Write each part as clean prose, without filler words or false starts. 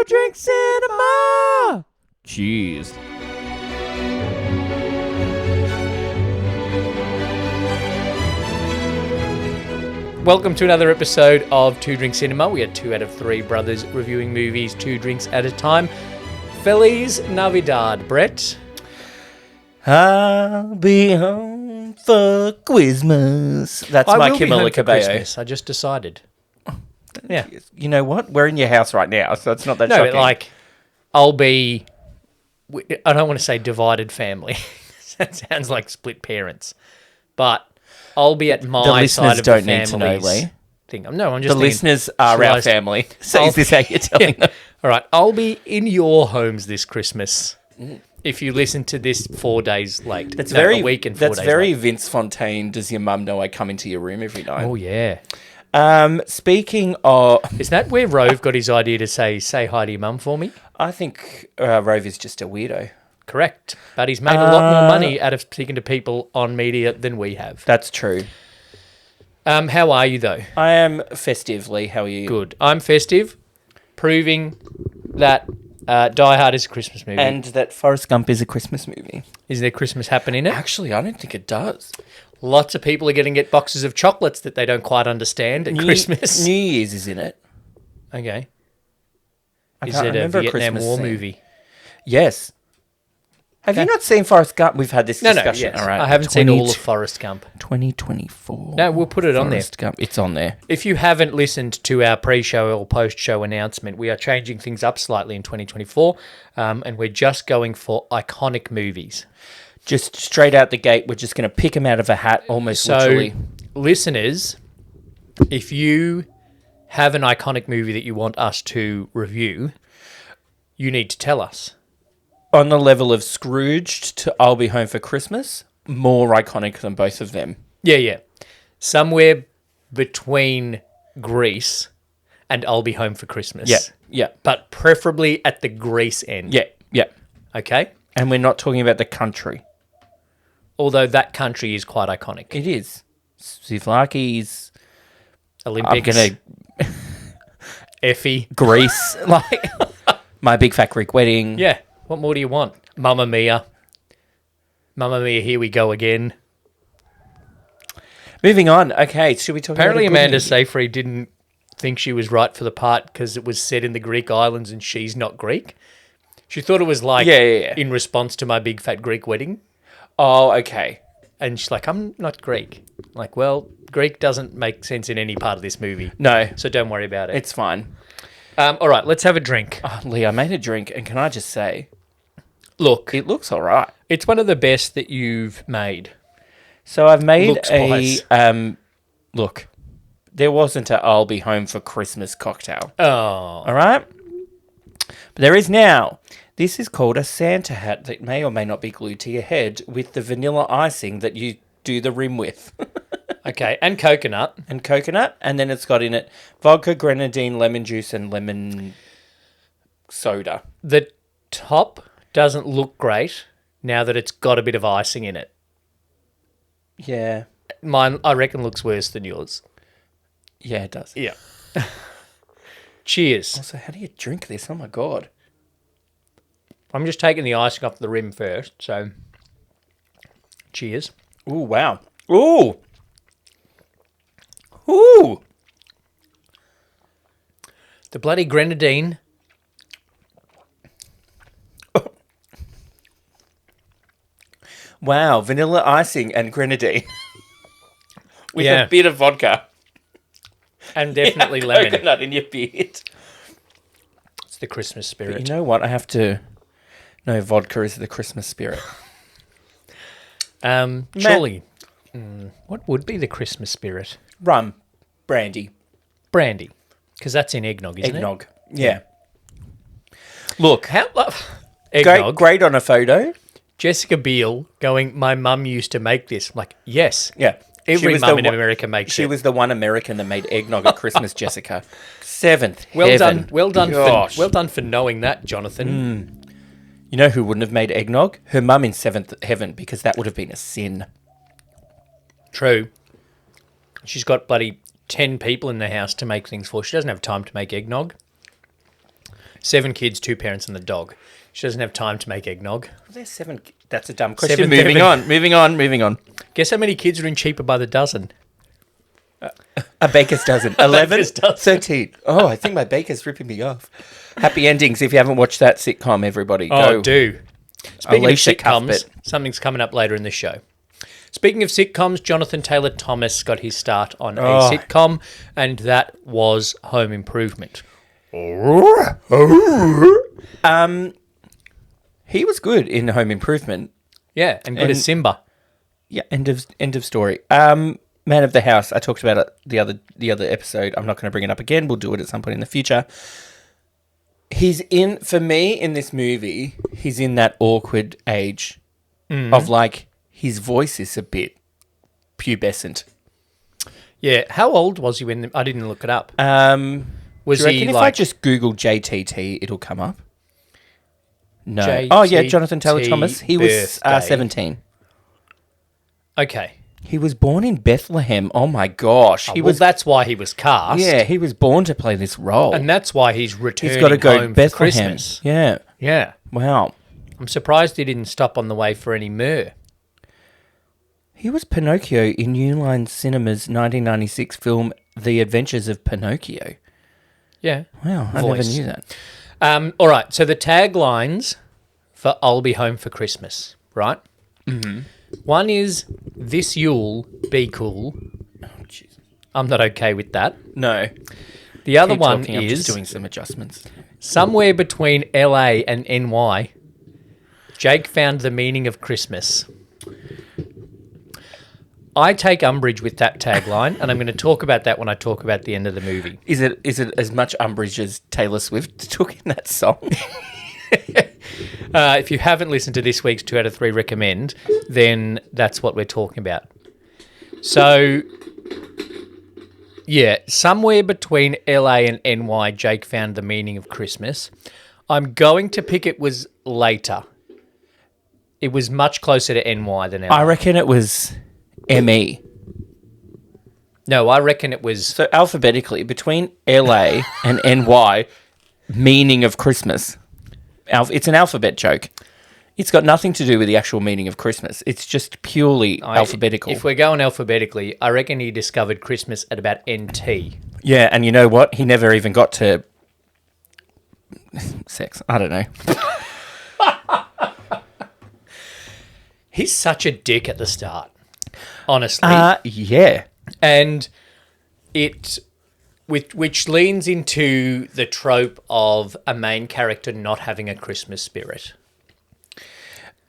Drink Cinema! Cheers. Welcome to another episode of Two Drink Cinema. We are 2 out of 3 brothers reviewing movies 2 drinks at a time. Feliz Navidad, Brett. I'll be home for Christmas. That's my Camila Cabello. I just decided. Yeah. You know what? We're in your house right now, so it's not that No, shocking. but like, I'll be... I don't want to say divided family. That sounds like split parents. But I'll be at my side of the family's don't need to know, Lee. thing. No, I'm just The thinking, listeners are our family. So is this how you're telling them? All right, I'll be in your homes this Christmas. If you listen to this 4 days late. A week and 4 days That's very late. Vince Fontaine. Does your mum know I come into your room every night? Oh, yeah. Speaking of... Is that where Rove got his idea to say hi to your mum for me? I think Rove is just a weirdo. Correct. But he's made a lot more money out of speaking to people on media than we have. That's true. How are you, though? I am festive, Lee. How are you? Good. I'm festive, proving that Die Hard is a Christmas movie. And that Forrest Gump is a Christmas movie. Is there Christmas happening in it? Actually, I don't think it does. Lots of people are getting get boxes of chocolates that they don't quite understand at Christmas. New Year's is in it. Okay. I Is can't it a remember Vietnam Christmas War scene. movie? Yes. Have you not seen Forrest Gump? We've had this discussion. Yes. All right. I haven't seen all of Forrest Gump. 2024. No, we'll put it on there. Forrest Gump. It's on there. If you haven't listened to our pre-show or post-show announcement, we are changing things up slightly in 2024, and we're just going for iconic movies. Just straight out the gate, we're just going to pick them out of a hat, almost literally. Listeners, if you have an iconic movie that you want us to review, you need to tell us. On the level of Scrooged to I'll Be Home for Christmas, more iconic than both of them. Yeah. Somewhere between Grease and I'll Be Home for Christmas. Yeah. But preferably at the Grease end. Yeah. Okay? And we're not talking about the country. Although that country is quite iconic. It is. Souvlaki's... Olympics. I'm going Effie. Greece. Like... My Big Fat Greek Wedding. Yeah. What more do you want? Mamma Mia. Mamma Mia, here we go again. Moving on. Okay, should we talk Apparently about Amanda Seyfried didn't think she was right for the part because it was set in the Greek islands and she's not Greek. She thought it was like in response to My Big Fat Greek Wedding. Oh, okay. And she's like, I'm not Greek. I'm like, well, Greek doesn't make sense in any part of this movie. No. So don't worry about it. It's fine. All right, let's have a drink. Oh, Lee, I made a drink, and can I just say... Look. It looks all right. It's one of the best that you've made. So I've made Looks-wise. Look, there wasn't a I'll Be Home for Christmas cocktail. Oh. All right? But there is now. This is called a Santa hat that may or may not be glued to your head with the vanilla icing that you do the rim with. Okay, and coconut. And coconut. And then it's got in it vodka, grenadine, lemon juice, and lemon soda. The top doesn't look great now that it's got a bit of icing in it. Yeah. Mine, I reckon, looks worse than yours. Yeah, it does. Yeah. Cheers. Also, how do you drink this? Oh, my God. I'm just taking the icing off the rim first, so cheers. Ooh, wow. Ooh. Ooh. The bloody grenadine. Wow, vanilla icing and grenadine. With Yeah. a bit of vodka. And definitely Yeah, lemon. coconut in your beard. It's the Christmas But you spirit. know what? I have to... No, vodka is the Christmas spirit. Surely, what would be the Christmas spirit? Rum. Brandy. Brandy. Because that's in eggnog, isn't Eggnog. Yeah. Look, How, eggnog. great on a photo. Jessica Biel going, my mum used to make this. I'm like, yes. Yeah. Every mum in America makes it. She was the one American that made eggnog at Christmas, Jessica. Seventh Well heaven. done. Well done. Gosh. Well done for knowing that, Jonathan. You know who wouldn't have made eggnog? Her mum in seventh heaven, because that would have been a sin. True. She's got bloody 10 people in the house to make things for. She doesn't have time to make eggnog. 7 kids, 2 parents, and the dog. She doesn't have time to make eggnog. There's 7. That's a dumb question. 7, Moving on. Guess how many kids are in Cheaper by the Dozen? A baker's dozen. 11? baker's dozen. 13. Oh, I think my baker's ripping me off. Happy endings. If you haven't watched that sitcom, everybody, Oh, go. do. Speaking Alicia of sitcoms, Cuthbert. something's coming up later in the show. Speaking of sitcoms, Jonathan Taylor Thomas got his start on a sitcom, and that was Home Improvement. He was good in Home Improvement. Yeah, and good as Simba. Yeah, end of story. Man of the House. I talked about it the other episode. I'm not going to bring it up again. We'll do it at some point in the future. He's in, for me, in this movie, he's in that awkward age of like, his voice is a bit pubescent. Yeah, how old was he when I didn't look it up? Was Do you he reckon if I just Google JTT, it'll come up? No. JTT Oh, yeah, Jonathan Taylor Thomas. He was birthday. 17. Okay. He was born in Bethlehem. Oh, my gosh. That's why he was cast. Yeah, he was born to play this role. And that's why he's returning He's got to go home to Bethlehem. for Christmas. Yeah. Yeah. Wow. I'm surprised he didn't stop on the way for any myrrh. He was Pinocchio in New Line Cinema's 1996 film The Adventures of Pinocchio. Yeah. Wow, I never knew that. All right, so the taglines for I'll Be Home for Christmas, right? Mm-hmm. One is, this Yule, be cool. Oh, Jesus. I'm not okay with that. No. The other Keep one talking, I'm is, just doing some adjustments. somewhere between LA and NY, Jake found the meaning of Christmas. I take umbrage with that tagline, and I'm going to talk about that when I talk about the end of the movie. Is it as much umbrage as Taylor Swift took in that song? If you haven't listened to this week's 2 out of 3 recommend, then that's what we're talking about. So, yeah, somewhere between LA and NY, Jake found the meaning of Christmas. I'm going to pick it was later. It was much closer to NY than LA. I reckon it was ME. No, I reckon it was... So alphabetically, between LA and NY, meaning of Christmas. It's an alphabet joke. It's got nothing to do with the actual meaning of Christmas. It's just purely alphabetical. If we're going alphabetically, I reckon he discovered Christmas at about NT. Yeah, and you know what? He never even got to sex. I don't know. He's such a dick at the start, honestly. Yeah. And which leans into the trope of a main character not having a Christmas spirit.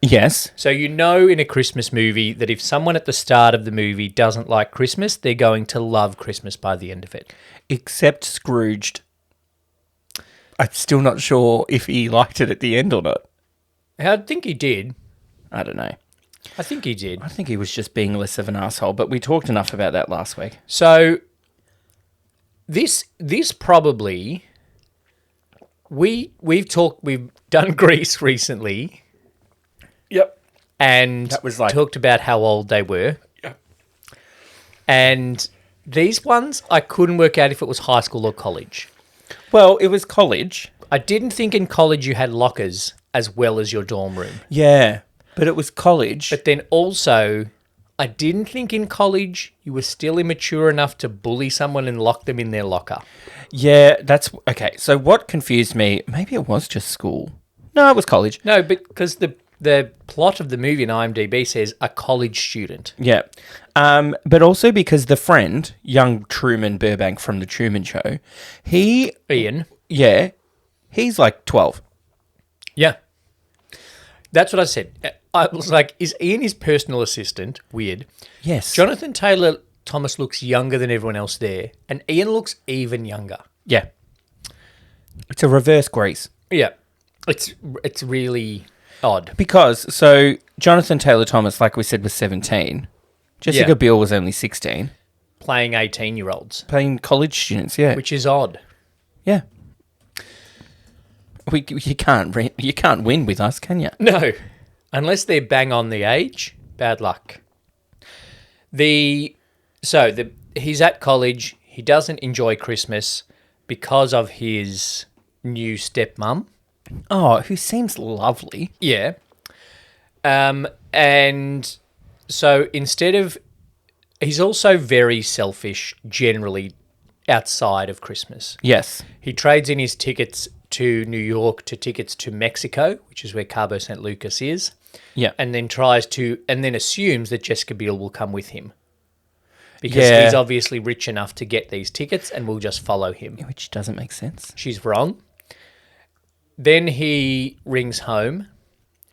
Yes. So you know in a Christmas movie that if someone at the start of the movie doesn't like Christmas, they're going to love Christmas by the end of it. Except Scrooged. I'm still not sure if he liked it at the end or not. I think he did. I don't know. I think he did. I think he was just being less of an asshole, but we talked enough about that last week. So this probably we've done Grease recently. Yep. And that was like, talked about how old they were. Yep. And these ones I couldn't work out if it was high school or college. Well, it was college. I didn't think in college you had lockers as well as your dorm room. Yeah, but it was college. But then also, I didn't think in college you were still immature enough to bully someone and lock them in their locker. Yeah, that's... Okay, so what confused me... Maybe it was just school. No, it was college. No, but because the plot of the movie in IMDb says a college student. Yeah. But also because the friend, young Truman Burbank from The Truman Show, Ian. Yeah, he's like 12. Yeah. That's what I said. I was like, is Ian his personal assistant? Weird. Yes. Jonathan Taylor Thomas looks younger than everyone else there, and Ian looks even younger. Yeah. It's a reverse Grease. Yeah. It's really odd. Because, so, Jonathan Taylor Thomas, like we said, was 17. Jessica Biel was only 16. Playing 18-year-olds. Playing college students, yeah. Which is odd. Yeah. You can't win with us, can you? No. Unless they're bang on the age, bad luck. He's at college. He doesn't enjoy Christmas because of his new stepmom. Oh, who seems lovely. Yeah. And so instead of... He's also very selfish generally outside of Christmas. Yes. He trades in his tickets to New York to tickets to Mexico, which is where Cabo San Lucas is. Yeah. And then assumes that Jessica Biel will come with him. Because he's obviously rich enough to get these tickets and will just follow him. Which doesn't make sense. She's wrong. Then he rings home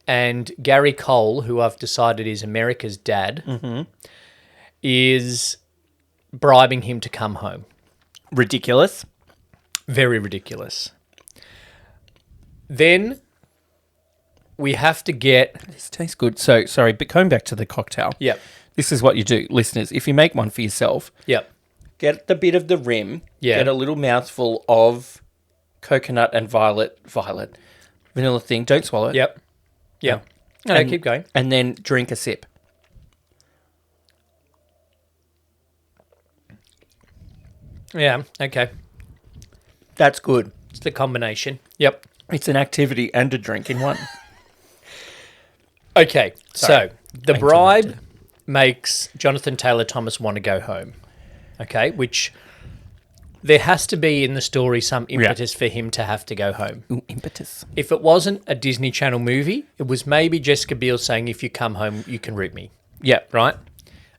and Gary Cole, who I've decided is America's dad, is bribing him to come home. Ridiculous. Very ridiculous. Then we have to get... This tastes good. So, sorry, but going back to the cocktail. Yep. This is what you do, listeners. If you make one for yourself, Yep. get the bit of the rim, Yeah. get a little mouthful of coconut and vanilla thing. Don't swallow it. Yep. Yep. No, And- keep going. And then drink a sip. Yeah, okay. That's good. It's the combination. Yep. It's an activity and a drink in one. Okay, Sorry. so the bribe makes Jonathan Taylor Thomas want to go home. Okay, which there has to be in the story some impetus for him to have to go home. Ooh, impetus. If it wasn't a Disney Channel movie, it was maybe Jessica Biel saying, if you come home, you can root me. Yeah. Right?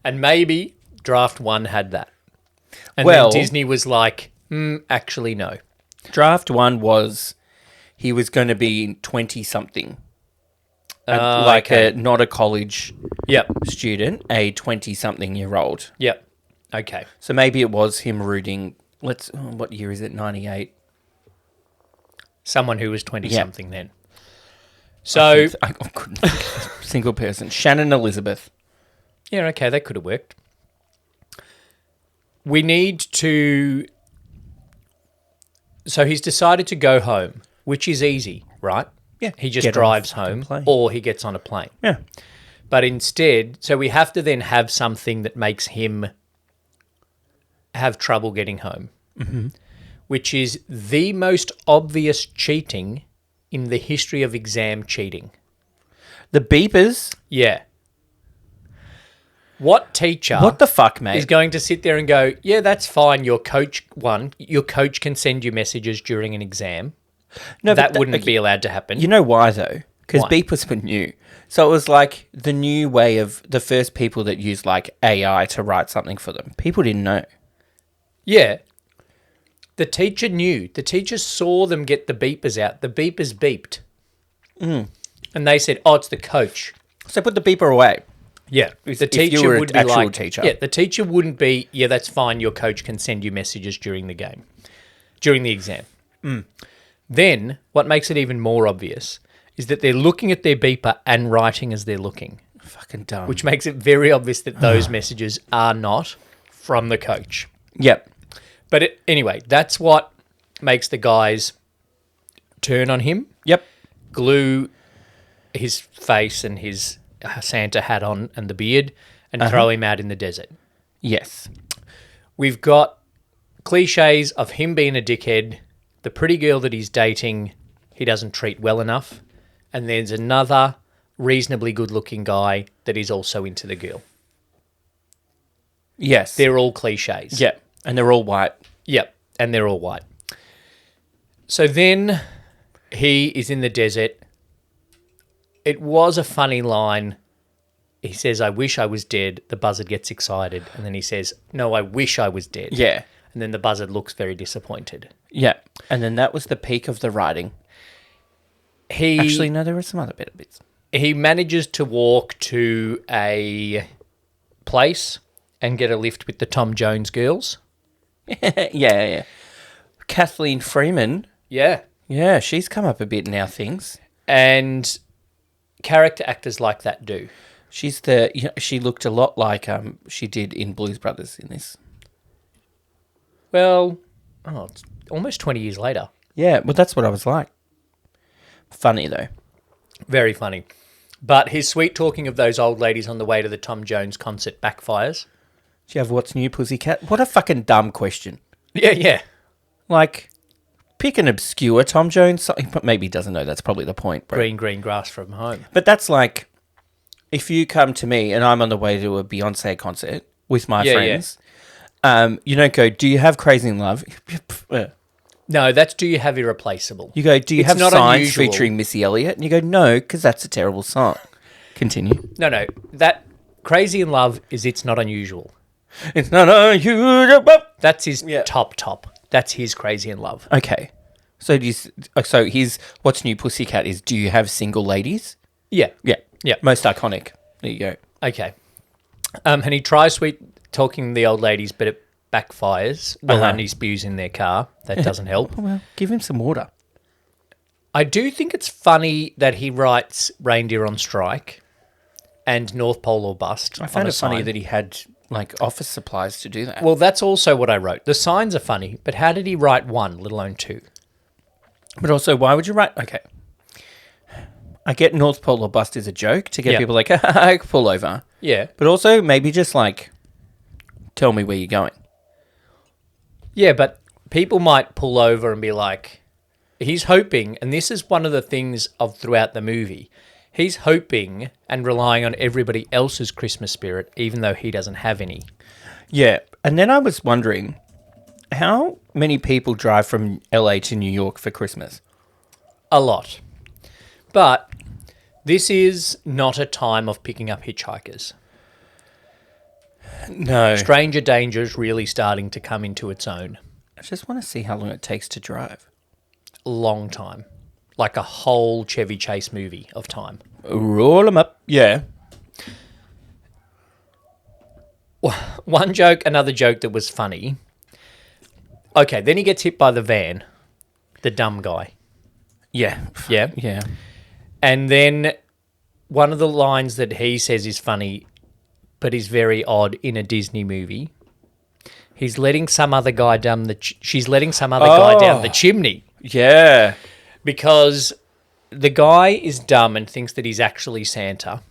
And maybe Draft 1 had that. And Well- then Disney was like, actually, no. Draft 1 was he was going to be 20-something. Okay. Not a college Yep. student, a 20-something-year-old. Yep. Okay. So maybe it was him rooting... what year is it? 98? Someone who was 20-something then. So, I couldn't think of a single person. Shannon Elizabeth. yeah, okay, that could have worked. We need to... So he's decided to go home, which is easy, right? Yeah. He just Get on a drives fucking home plane. or he gets on a plane. Yeah. But instead, so we have to then have something that makes him have trouble getting home, which is the most obvious cheating in the history of exam cheating. The beepers. Yeah. What teacher What the fuck, mate? is going to sit there and go, yeah, that's fine, your coach can send you messages during an exam. No, That wouldn't be allowed to happen. You know why, though? Because Why? beepers were new. So it was like the new way of the first people that used like AI to write something for them. People didn't know. Yeah. The teacher knew. The teacher saw them get the beepers out. The beepers beeped. And they said, oh, it's the coach. So put the beeper away. Yeah. If you were an actual teacher. Yeah, the teacher wouldn't be, yeah, that's fine, your coach can send you messages during the game, during the exam. Then, what makes it even more obvious is that they're looking at their beeper and writing as they're looking, Fucking dumb. which makes it very obvious that those messages are not from the coach. Yep. But anyway, that's what makes the guys turn on him, Yep. glue his face and his Santa hat on and the beard, and throw him out in the desert. Yes. We've got cliches of him being a dickhead, the pretty girl that he's dating he doesn't treat well enough, and there's another reasonably good-looking guy that is also into the girl. Yes. They're all cliches. Yep. And they're all white. Yep, and they're all white. So then he is in the desert. It was a funny line. He says, I wish I was dead. The buzzard gets excited. And then he says, no, I wish I was dead. Yeah. And then the buzzard looks very disappointed. Yeah. And then that was the peak of the writing. Actually, no, there were some other bits. He manages to walk to a place and get a lift with the Tom Jones girls. Yeah. Kathleen Freeman. Yeah. Yeah, she's come up a bit now, things. And character actors like that do. She's she looked a lot like she did in Blues Brothers in this. Well, it's almost 20 years later. Yeah, well, that's what I was like. Funny, though. Very funny. But his sweet talking of those old ladies on the way to the Tom Jones concert backfires. Do you have What's New, Pussycat? What a fucking dumb question. Yeah. Like, pick an obscure Tom Jones song. But maybe he doesn't know. That's probably the point, bro. Green grass from home. But that's like, if you come to me and I'm on the way to a Beyonce concert with my friends, you don't go, do you have Crazy in Love? No, that's Do You Have Irreplaceable? You go, do you It's have not Signs unusual. featuring Missy Elliott? And you go, no, because that's a terrible song. Continue. No. That Crazy in Love is It's Not Unusual. It's not unusual. That's his Yeah. top. That's his Crazy in Love. Okay. So his What's New Pussycat is, do you have Single Ladies? Yeah. Yeah. Most iconic. There you go. Okay. And he tries sweet talking the old ladies, but it backfires. Well, and he spews in their car. That doesn't help. Well, give him some water. I do think it's funny that he writes Reindeer on Strike and North Pole or Bust. I found it funny that he had like office supplies to do that. Well, that's also what I wrote. The signs are funny, but how did he write one, let alone two? But also, why would you write? Okay. I get North Pole or Bust is a joke to get Yeah. people like, pull over. Yeah. But also, maybe just like, tell me where you're going. Yeah, but people might pull over and be like, he's hoping, and this is one of the things of throughout the movie, he's hoping and relying on everybody else's Christmas spirit, even though he doesn't have any. Yeah. And then I was wondering, how many people drive from LA to New York for Christmas? A lot. But this is not a time of picking up hitchhikers. No. Stranger danger is really starting to come into its own. I just want to see how long it takes to drive. Long time. Like a whole Chevy Chase movie of time. Roll them up. Yeah. One joke, another joke that was funny. Okay, then he gets hit by the van. The dumb guy. Yeah. Yeah. Yeah. And then one of the lines that he says is funny, but is very odd in a Disney movie. He's letting some other guy down she's letting some other guy down the chimney. Yeah. Because the guy is dumb and thinks that he's actually Santa,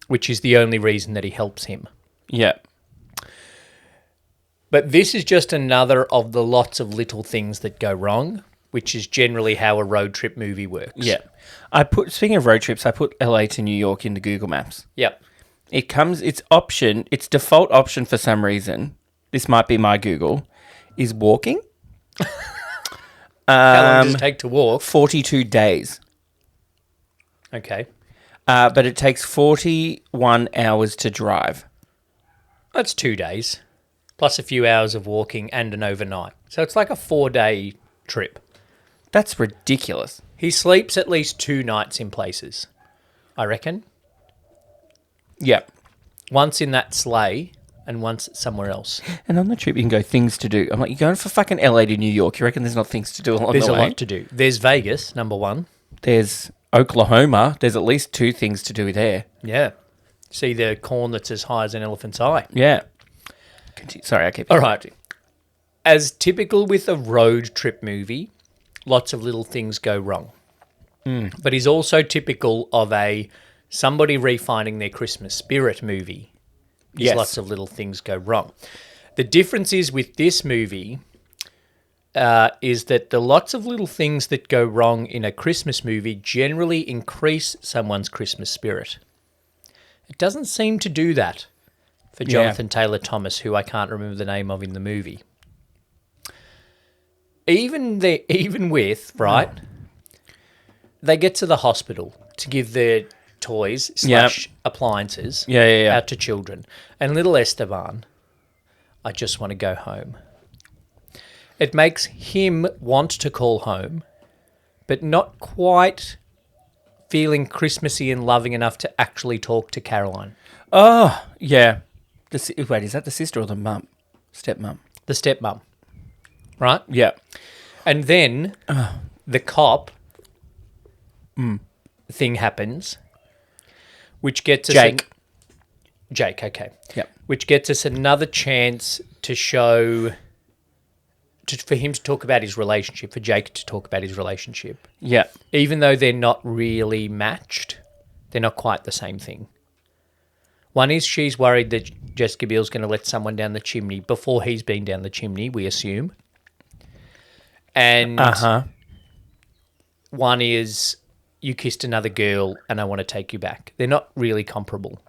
which is the only reason that he helps him. Yeah. But this is just another of the lots of little things that go wrong, which is generally how a road trip movie works. Yeah. Speaking of road trips, I put LA to New York into Google Maps. Yep. Its default option for some reason, this might be my Google, is walking. How long does it take to walk? 42 days. Okay. But it takes 41 hours to drive. That's 2 days, plus a few hours of walking and an overnight. So it's like a 4-day trip. That's ridiculous. He sleeps at least 2 nights in places, I reckon. Yeah. Once in that sleigh and once somewhere else. And on the trip, you can go things to do. I'm like, you're going from fucking LA to New York. You reckon there's not things to do along There's the a way? lot to do. There's Vegas, number one. There's Oklahoma. There's at least 2 things to do there. Yeah. See the corn that's as high as an elephant's eye. Yeah. Sorry, I keep... All right. As typical with a road trip movie, lots of little things go wrong. But he's also typical of a somebody refining their Christmas spirit movie. Yes. Lots of little things go wrong. The difference is with this movie is that the lots of little things that go wrong in a Christmas movie generally increase someone's Christmas spirit. It doesn't seem to do that for Jonathan Taylor Thomas, who I can't remember the name of in the movie. Even with, right, they get to the hospital to give their toys / appliances out to children. And little Esteban, I just want to go home. It makes him want to call home, but not quite feeling Christmassy and loving enough to actually talk to Caroline. Oh, yeah. Wait, is that the sister or the mum? Stepmom. The stepmom, right? Yeah. And then the cop thing happens, which gets us... Jake, okay. Yep. Which gets us another chance to show... for him to talk about his relationship, for Jake to talk about his relationship. Yeah. Even though they're not really matched, they're not quite the same thing. One is she's worried that Jessica Biel's going to let someone down the chimney before he's been down the chimney, we assume. And one is you kissed another girl and I want to take you back. They're not really comparable.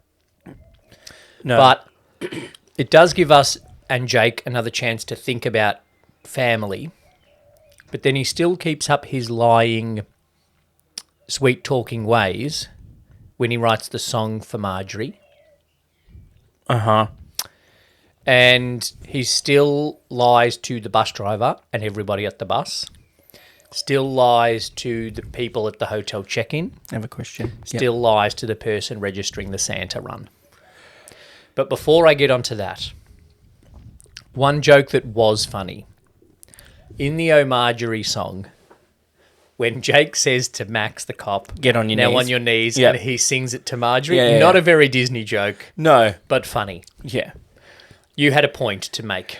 No. But it does give us and Jake another chance to think about family. But then he still keeps up his lying, sweet-talking ways when he writes the song for Marjorie. Uh-huh. And he still lies to the bus driver and everybody at the bus. Still lies to the people at the hotel check-in. I have a question. Still lies to the person registering the Santa run. But before I get onto that, one joke that was funny. In the Oh Marjorie song, when Jake says to Max the cop, Get on your now knees. on your knees, Yep. and he sings it to Marjorie. Yeah, yeah, Not yeah. a very Disney joke, No. but funny. Yeah. You had a point to make.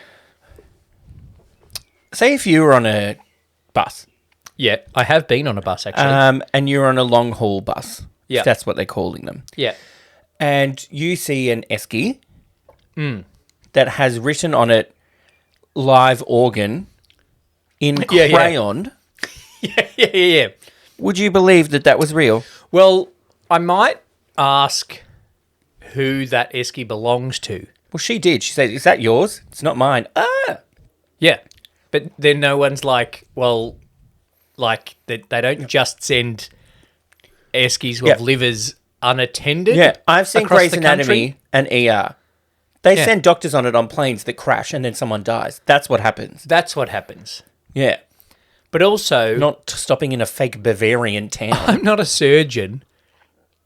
Say if you were on a bus, Yeah, I have been on a bus, actually. and you're on a long haul bus. Yeah. If that's what they're calling them. Yeah. And you see an esky that has written on it live organ in Yeah, yeah. crayon. Yeah. Would you believe that that was real? Well, I might ask who that esky belongs to. Well, she did. She said, "Is that yours? It's not mine." Ah. Yeah. But then no one's like, well, like they don't just send eskies with Yep. livers unattended. Yeah, I've seen across Grey's the Anatomy and ER. They Yeah. send doctors on it on planes that crash and then someone dies. That's what happens. That's what happens. Yeah. But also, Not stopping in a fake Bavarian town. I'm not a surgeon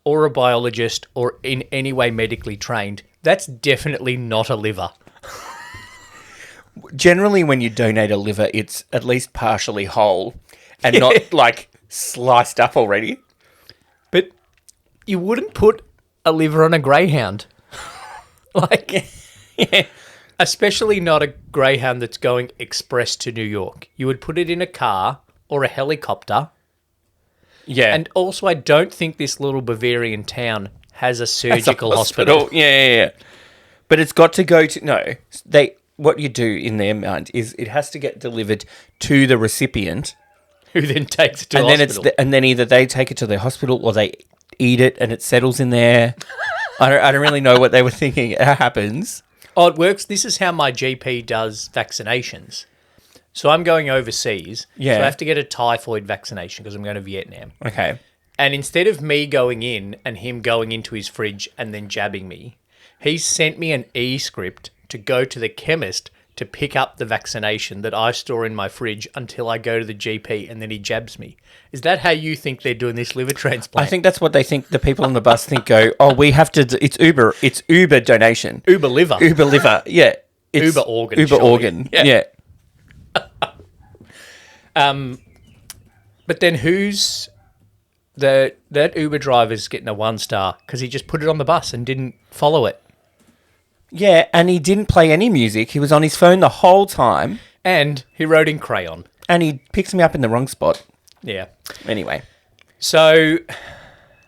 or a biologist or in any way medically trained. That's definitely not a liver. Generally, when you donate a liver, it's at least partially whole and not like sliced up already. But you wouldn't put a liver on a greyhound. Like, Yeah. especially not a greyhound that's going express to New York. You would put it in a car or a helicopter. Yeah. And also, I don't think this little Bavarian town has a surgical hospital. Yeah. But it's got to go to what you do in their mind is it has to get delivered to the recipient, Who then takes it to and the then hospital. and then either they take it to the hospital or they eat it and it settles in there. I don't really know what they were thinking. It happens. Oh, it works. This is how my GP does vaccinations. So I'm going overseas. Yeah. So I have to get a typhoid vaccination because I'm going to Vietnam. Okay. And instead of me going in and him going into his fridge and then jabbing me, he sent me an e-script to go to the chemist to pick up the vaccination that I store in my fridge until I go to the GP and then he jabs me. Is that how you think they're doing this liver transplant? I think that's what they think. The people on the bus think. We have to. It's Uber. It's Uber donation. Uber liver. Uber liver. Yeah. It's Uber organ, Uber surely. organ. Yeah. Yeah. But then who's that Uber driver's getting a 1 star because he just put it on the bus and didn't follow it. Yeah, and he didn't play any music. He was on his phone the whole time, And he wrote in crayon. and he picks me up in the wrong spot. Yeah. Anyway, So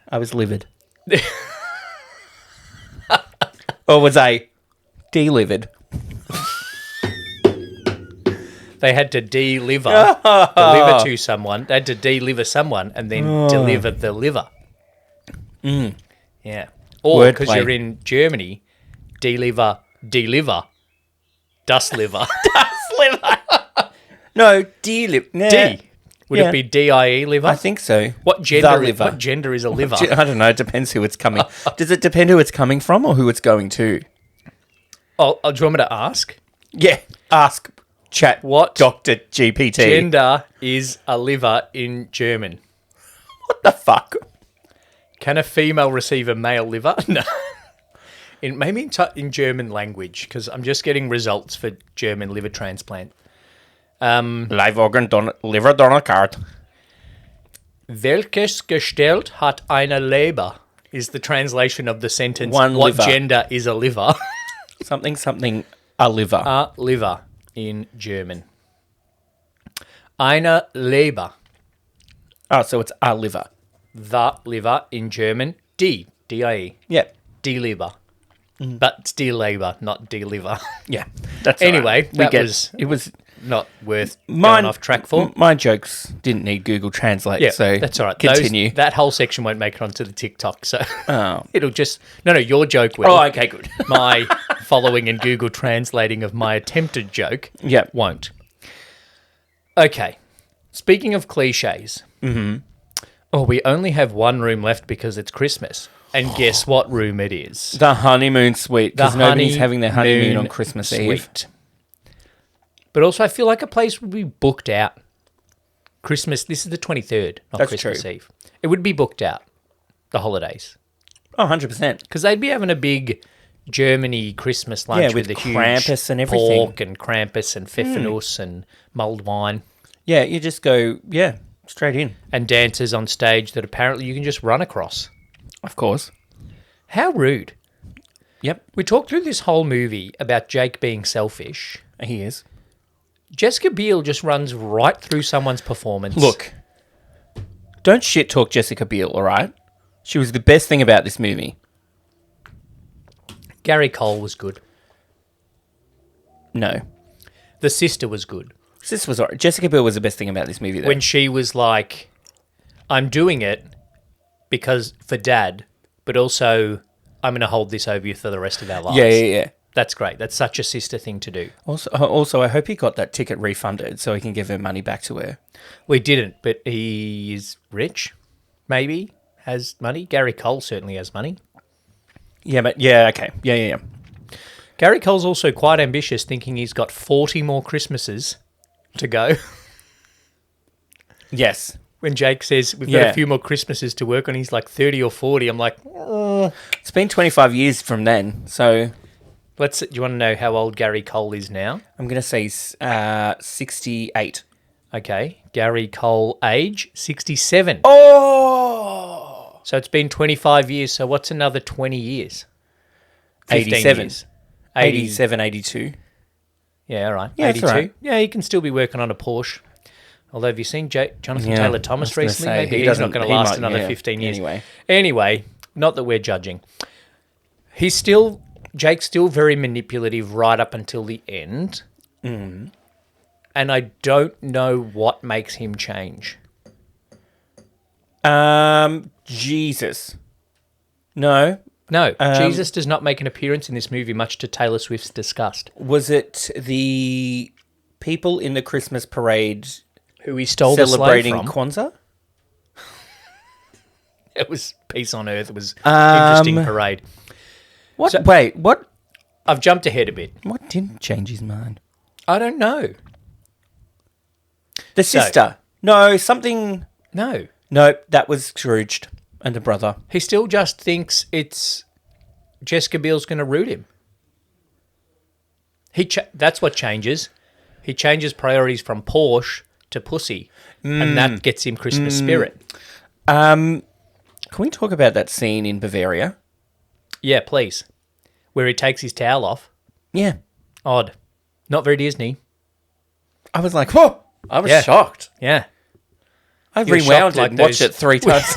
I was livid. Or was I delivered? they had to deliver to someone. They had to deliver someone and then deliver the liver. Yeah. Or because Wordplay. you're in Germany, deliver, dust liver. No, deliver. Nah. D. Would Yeah. it be DIE liver? I think so. What gender? The liver. What gender is a liver? I don't know. It depends who it's coming. Does it depend who it's coming from or who it's going to? Oh, do you want me to ask? Yeah. Ask chat What Dr. GPT. gender is a liver in German? What the fuck? Can a female receive a male liver? No. Maybe in German language, because I'm just getting results for German liver transplant. Live organ liver donor card. Welches gestellt hat eine Leber? Is the translation of the sentence. One What liver. gender is a liver? Something a liver. A liver in German. Eine Leber. Oh, so it's a liver. The liver in German. D-I-E. Yeah. D-liver. But it's D-labor, not D-liver. Yeah. That's Anyway, all right. that was- it was not worth going off track for. My jokes didn't need Google Translate, Yeah, so that's all right. Continue. That whole section won't make it onto the TikTok, so Oh. it'll just... No, your joke will. Oh, okay, good. My following and Google translating of my attempted joke Yep. won't. Okay. Speaking of cliches. Mm-hmm. Oh, we only have one room left because it's Christmas. And guess what room it is? The honeymoon suite, because nobody's having their honeymoon on honeymoon Christmas Eve. suite. But also, I feel like a place would be booked out. Christmas, this is the 23rd, not That's Christmas true. Eve. It would be booked out, the holidays. Oh, 100%. Because they'd be having a big Germany Christmas lunch with with a huge Krampus and everything. pork and Krampus and Pfeffernuss and mulled wine. Yeah, you just go, straight in. And dancers on stage that apparently you can just run across. Of course. How rude. Yep, We talked through this whole movie about Jake being selfish. he is. Jessica Biel just runs right through someone's performance. Look, don't shit talk Jessica Biel, all right? She was the best thing about this movie. Gary Cole was good. No. The sister was good. This was all right. Jessica Biel was the best thing about this movie, though. When she was like, I'm doing it because for Dad, but also I'm going to hold this over you for the rest of our lives. Yeah. That's great. That's such a sister thing to do. Also, I hope he got that ticket refunded so he can give her money back to her. We didn't, but he is rich, maybe, has money. Gary Cole certainly has money. Yeah, but okay. Yeah. Gary Cole's also quite ambitious, thinking he's got 40 more Christmases to go. Yes. When Jake says, we've got a few more Christmases to work on, he's like 30 or 40. I'm like, It's been 25 years from then, so do you want to know how old Gary Cole is now? I'm going to say 68. Okay. Gary Cole, age 67. Oh! So it's been 25 years. So what's another 20 years? 15 87. years. 87, 82. Yeah, all right. Yeah, that's 82. all right. Yeah, he can still be working on a Porsche. Although, have you seen Jonathan Yeah, Taylor I Thomas was gonna recently? say, Maybe he he's not doesn't- going he to last might- another yeah. 15 years. Anyway, not that we're judging. Jake's still very manipulative right up until the end. Mm. And I don't know what makes him change. Jesus. No. No, Jesus does not make an appearance in this movie, much to Taylor Swift's disgust. Was it the people in the Christmas parade Who he stole the slave celebrating from. Kwanzaa? It was Peace on Earth. It was an interesting parade. What? So- Wait, what? I've jumped ahead a bit. What didn't change his mind? I don't know. The sister. No, something. No. No, that was Scrooged and the brother. He still just thinks it's Jessica Biel's going to root him. That's what changes. He changes priorities from Porsche to pussy, and that gets him Christmas spirit. Can we talk about that scene in Bavaria? Yeah, please. Where he takes his towel off. Yeah. Odd. Not very Disney. I was like, whoa! I was Yeah. shocked. Yeah. I've You're rewound shocked it like and watched those- it 3 times.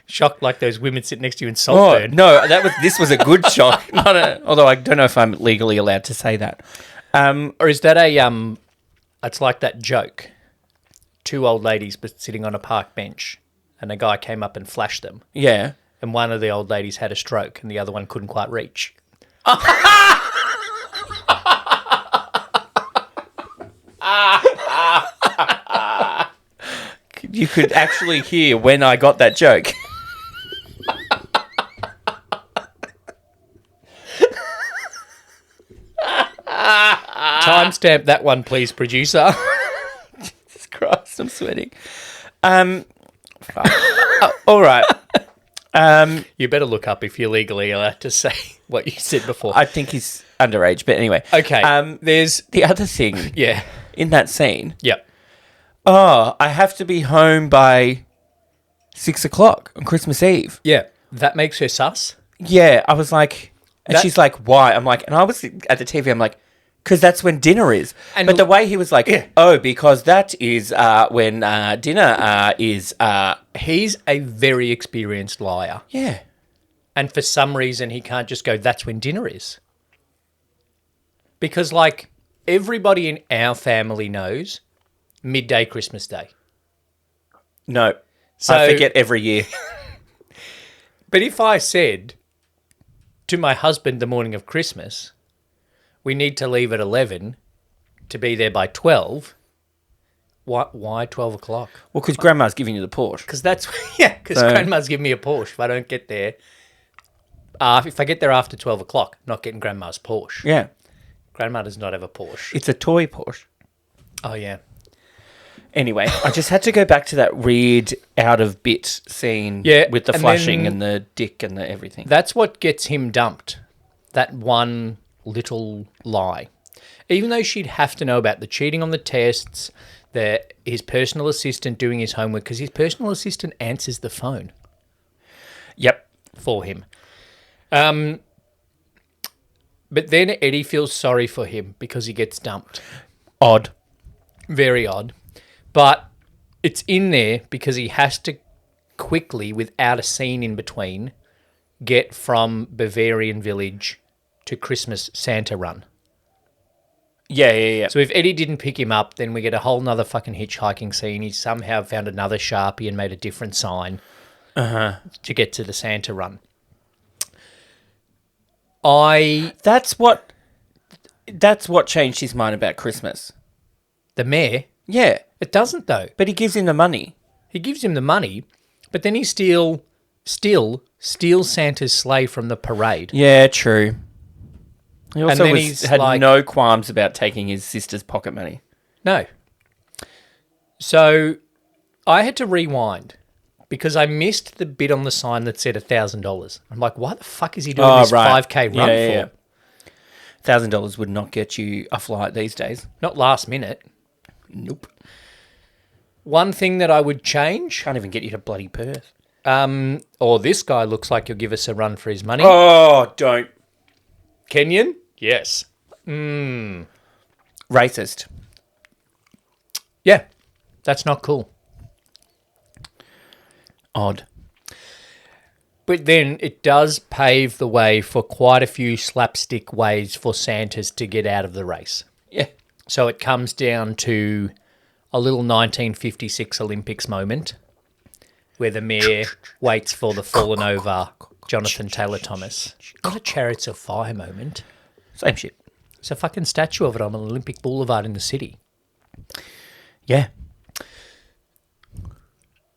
Shocked like those women sitting next to you in Oh, Saltburn. no, this was a good shock. Although I don't know if I'm legally allowed to say that. Or is that it's like that joke. 2 old ladies but sitting on a park bench and a guy came up and flashed them. Yeah. And one of the old ladies had a stroke and the other one couldn't quite reach. You could actually hear when I got that joke. Timestamp that one, please, producer. Jesus Christ, I'm sweating. All right. You better look up if you're legally allowed to say what you said before. I think he's underage, but anyway. Okay. There's the other thing Yeah. in that scene. Yep. Oh, I have to be home by 6 o'clock on Christmas Eve. Yeah. That makes her sus. Yeah, I was like, and That- she's like, why? I'm like, and I was at the TV, I'm like, because that's when dinner is. And but the way he was like, Yeah. oh, because that is when dinner is. He's a very experienced liar. Yeah. And for some reason, he can't just go, that's when dinner is. Because, like, everybody in our family knows midday Christmas Day. No. So, I forget every year. But if I said to my husband the morning of Christmas, we need to leave at 11 to be there by 12, why 12 o'clock? Well, because Grandma's giving you the Porsche. Because Grandma's giving me a Porsche if I don't get there. If I get there after 12 o'clock, I'm not getting Grandma's Porsche. Yeah. Grandma does not have a Porsche. It's a toy Porsche. Oh, yeah. Anyway, I just had to go back to that weird out of bit scene with the flashing and the dick and the everything. That's what gets him dumped. That one little lie. Even though she'd have to know about the cheating on the tests, his personal assistant doing his homework, because his personal assistant answers the phone. Yep. For him. But then Eddie feels sorry for him because he gets dumped. Odd. Very odd. But it's in there because he has to quickly, without a scene in between, get from Bavarian Village to Christmas Santa Run. Yeah. So if Eddie didn't pick him up, then we get a whole nother fucking hitchhiking scene. He somehow found another Sharpie and made a different sign to get to the Santa Run. That's what changed his mind about Christmas. The mayor? Yeah. It doesn't, though. But he gives him the money. He gives him the money, but then he still steals Santa's sleigh from the parade. Yeah, true. He also then had no qualms about taking his sister's pocket money. No. So I had to rewind because I missed the bit on the sign that said $1,000. I'm like, why the fuck is he doing this 5K run for? $1,000 would not get you a flight these days. Not last minute. Nope. One thing that I would change... Can't even get you to bloody Perth. Or this guy looks like he'll give us a run for his money. Oh, don't. Kenyan? Yes. Racist. Yeah. That's not cool. Odd. But then it does pave the way for quite a few slapstick ways for Santas to get out of the race. Yeah. So it comes down to a little 1956 Olympics moment where the mayor waits for the fallen over Jonathan Taylor Thomas. Not a Chariots of Fire moment. Same shit. It's a fucking statue of it on Olympic Boulevard in the city. Yeah.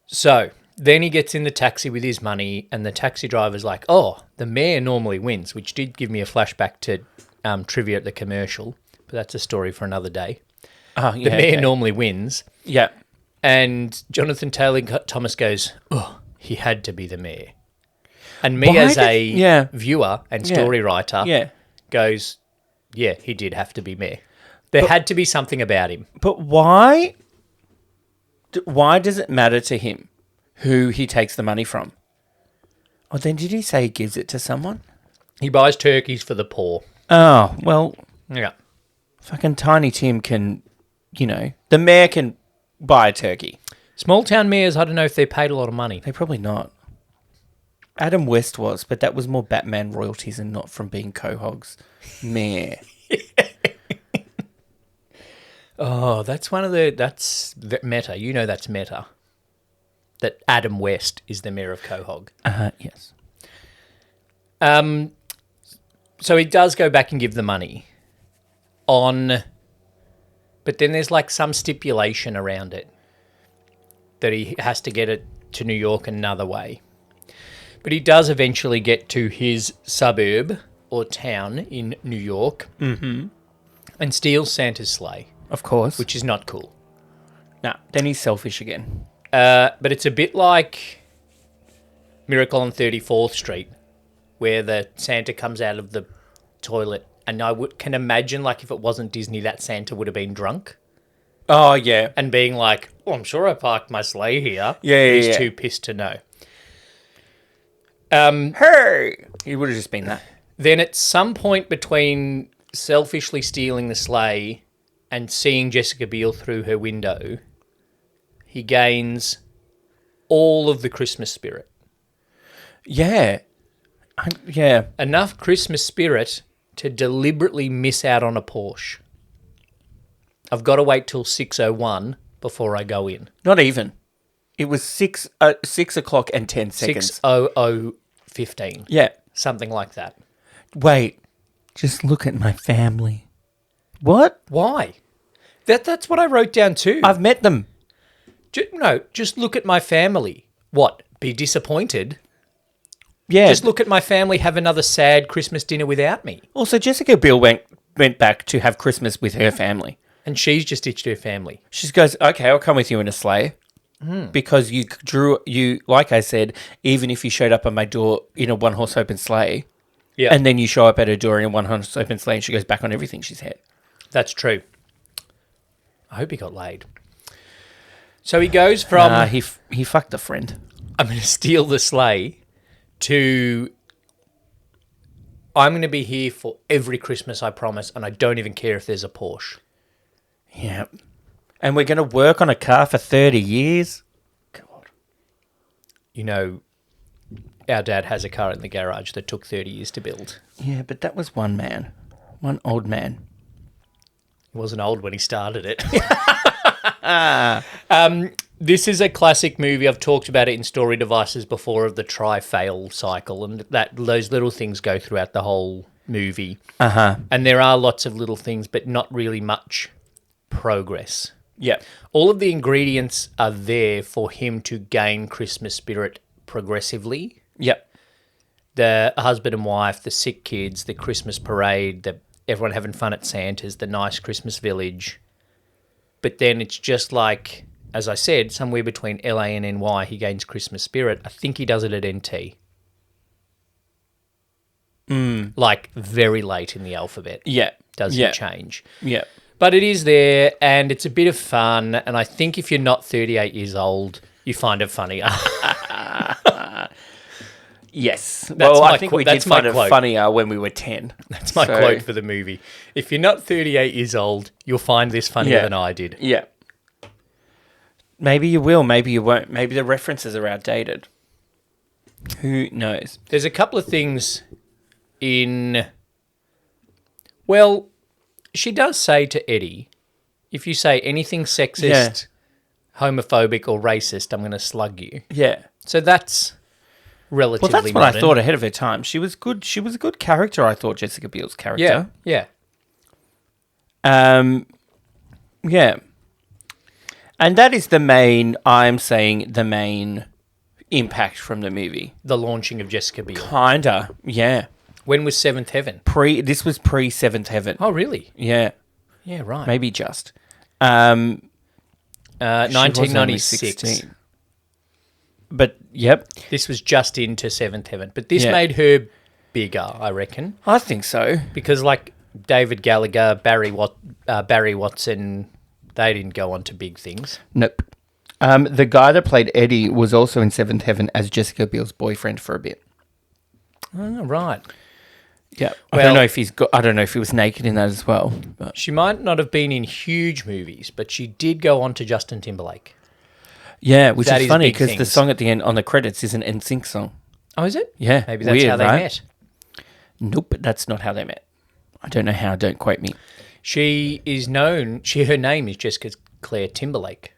So then he gets in the taxi with his money and the taxi driver's like, oh, the mayor normally wins, which did give me a flashback to trivia at the commercial, but that's a story for another day. Oh, yeah, the mayor normally wins. Yeah. And Jonathan Taylor Thomas goes, oh, he had to be the mayor. And me as a viewer and story writer goes, yeah, he did have to be mayor. There had to be something about him. But why does it matter to him who he takes the money from? Oh, then did he say he gives it to someone? He buys turkeys for the poor. Oh, well, Yeah. fucking Tiny Tim can, the mayor can buy a turkey. Small town mayors, I don't know if they're paid a lot of money. They're probably not. Adam West was, but that was more Batman royalties and not from being Quahog's mayor. Oh, that's meta. You know that's meta. That Adam West is the mayor of Quahog. Yes. So he does go back and give the money but then there's like some stipulation around it that he has to get it to New York another way. But he does eventually get to his suburb or town in New York and steals Santa's sleigh. Of course. Which is not cool. No, then he's selfish again. But it's a bit like Miracle on 34th Street, where the Santa comes out of the toilet. And I can imagine, like, if it wasn't Disney, that Santa would have been drunk. Oh, yeah. And being like, oh, I'm sure I parked my sleigh here. Yeah. He's too pissed to know. Hey! He would have just been that. Then at some point between selfishly stealing the sleigh and seeing Jessica Biel through her window, he gains all of the Christmas spirit. Yeah. Enough Christmas spirit to deliberately miss out on a Porsche. I've got to wait till 6:01 before I go in. Not even. It was 6 o'clock and 10 seconds. 6:00:15. Yeah. Something like that. Wait. Just look at my family. What? Why? That's what I wrote down too. I've met them. No, just look at my family. What? Be disappointed? Yeah. Just look at my family have another sad Christmas dinner without me. Also, Jessica Biel went back to have Christmas with her family. And she's just ditched her family. She goes, okay, I'll come with you in a sleigh. Because like I said, even if you showed up on my door in a one-horse open sleigh, Yeah. and then you show up at her door in a one-horse open sleigh and she goes back on everything she's had. That's true. I hope he got laid. So he goes from... he fucked a friend. I'm going to steal the sleigh to... I'm going to be here for every Christmas, I promise, and I don't even care if there's a Porsche. Yeah. And we're going to work on a car for 30 years? God. You know, our dad has a car in the garage that took 30 years to build. Yeah, but that was one man. One old man. He wasn't old when he started it. This is a classic movie. I've talked about it in Story Devices before of the try-fail cycle, and that those little things go throughout the whole movie. Uh-huh. And there are lots of little things, but not really much progress. Yeah. All of the ingredients are there for him to gain Christmas spirit progressively. Yep. The husband and wife, the sick kids, the Christmas parade, everyone having fun at Santa's, the nice Christmas village. But then it's just like, as I said, somewhere between LA and NY, he gains Christmas spirit. I think he does it at NT. Like very late in the alphabet. Yeah. Does he change? Yeah. But it is there, and it's a bit of fun. And I think if you're not 38 years old, you find it funnier. Yes. Well, I think we did find it quote. funnier when we were 10. That's my quote for the movie. If you're not 38 years old, you'll find this funnier than I did. Yeah. Maybe you will, maybe you won't. Maybe the references are outdated. Who knows? There's a couple of things in... Well, she does say to Eddie, if you say anything sexist, homophobic or racist, I'm going to slug you. Yeah. So that's relatively Well, that's what modern. I thought ahead of her time. She was good. She was a good character, I thought, Jessica Biel's character. Yeah. Yeah. And that is the main impact from the movie. The launching of Jessica Biel. Kinda, yeah. When was Seventh Heaven? This was pre Seventh Heaven. Oh, really? Yeah. Yeah, right. Maybe just. She was only 1996. 16. But, yep. This was just into Seventh Heaven. But this made her bigger, I reckon. I think so. Because, like, David Gallagher, Barry Watson, they didn't go on to big things. Nope. The guy that played Eddie was also in Seventh Heaven as Jessica Biel's boyfriend for a bit. Oh, right. Yeah. Well, I don't know if he was naked in that as well. But. She might not have been in huge movies, but she did go on to Justin Timberlake. Yeah, which That is is funny big because the things. song at the end on the credits is an NSYNC song. Oh, is it? Yeah. Maybe that's weird, how they right? met. Nope, that's not how they met. I don't know how, don't quote me. She is known, her name is Jessica Claire Timberlake,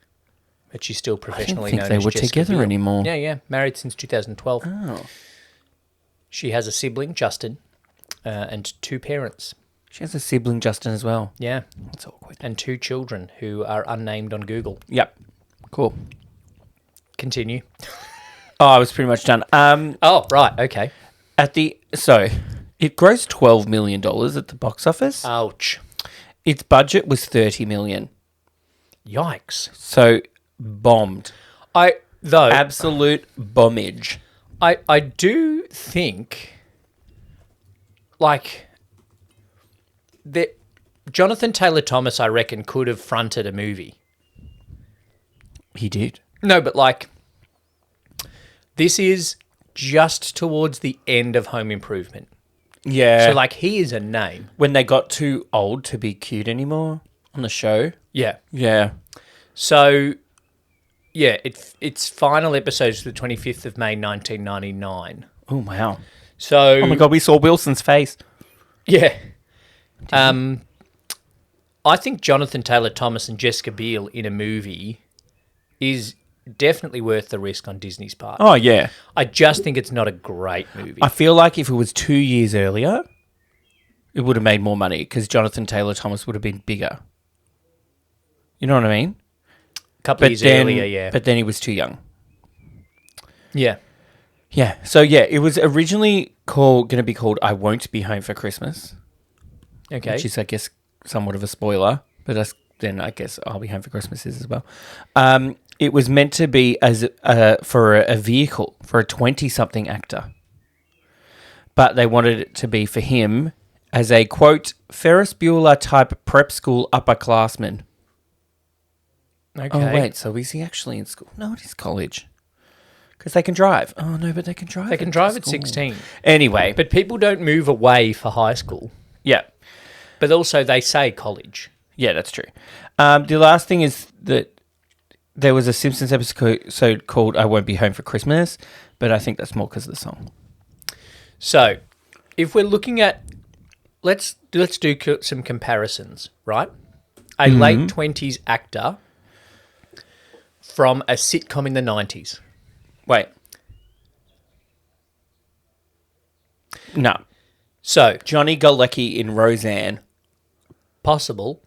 but she's still I professionally didn't known think they as were Jessica together Biel. anymore. Yeah, married since 2012. Oh. She has a sibling, Justin, and two parents. She has a sibling, Justin, as well. Yeah, That's awkward. and two children who are unnamed on Google. Yep. Cool. Continue. Oh, I was pretty much done. Oh, right, okay. It grossed $12 million at the box office. Ouch. Its budget was $30 million. Yikes. So, bombed. Absolute bombage. I do think, like, that Jonathan Taylor Thomas, I reckon, could have fronted a movie. He did. No, but, like, this is just towards the end of Home Improvement. Yeah. So, like, he is a name. when they got too old to be cute anymore on the show. Yeah. Yeah. So, yeah, its final episode is the 25th of May, 1999. Oh, wow. So, Oh, my God, we saw Wilson's face. yeah. I think Jonathan Taylor Thomas and Jessica Biel in a movie is definitely worth the risk on Disney's part. Oh, yeah. I just think it's not a great movie. I feel like if it was 2 years earlier, it would have made more money because Jonathan Taylor Thomas would have been bigger. You know what I mean? A couple of years earlier, yeah. But then he was too young. Yeah. Yeah. So, yeah, it was originally going to be called I Won't Be Home for Christmas. Okay. Which is, I guess, somewhat of a spoiler. But then I guess I'll Be Home for Christmas is as well. It was meant to be as for a vehicle, for a 20-something actor. But they wanted it to be for him as a, quote, Ferris Bueller-type prep school upperclassman. Okay. Oh, wait, so is he actually in school? No, it is college. Because they can drive. Oh, no, but they can drive. They can drive at 16. Anyway. But people don't move away for high school. Yeah. But also they say college. Yeah, that's true. The last thing is that there was a Simpsons episode called I Won't Be Home for Christmas, but I think that's more because of the song. So, if we're looking at... Let's do some comparisons, right? A late 20s actor from a sitcom in the 90s. Wait. No. So, Johnny Galecki in Roseanne. possible.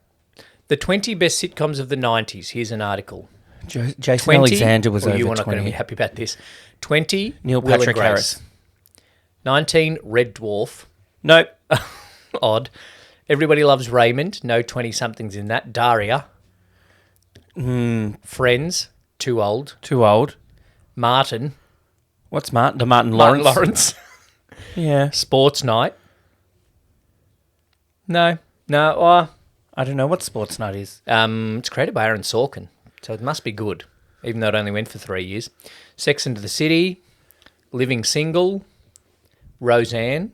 The 20 best sitcoms of the 90s. Here's an article. Jason 20, Alexander was over you 20. are not going to be happy about this. 20, Neil Will and Patrick Grace. Harris. 19, Red Dwarf. Nope. Odd. Everybody Loves Raymond. No 20-somethings in that. Daria. Friends. Too old. Too old. Martin. What's Martin? The Martin Lawrence? Martin Lawrence. Yeah. Sports Night. No. I don't know what Sports Night is. It's created by Aaron Sorkin, so it must be good, even though it only went for 3 years. Sex and the City. Living Single. Roseanne.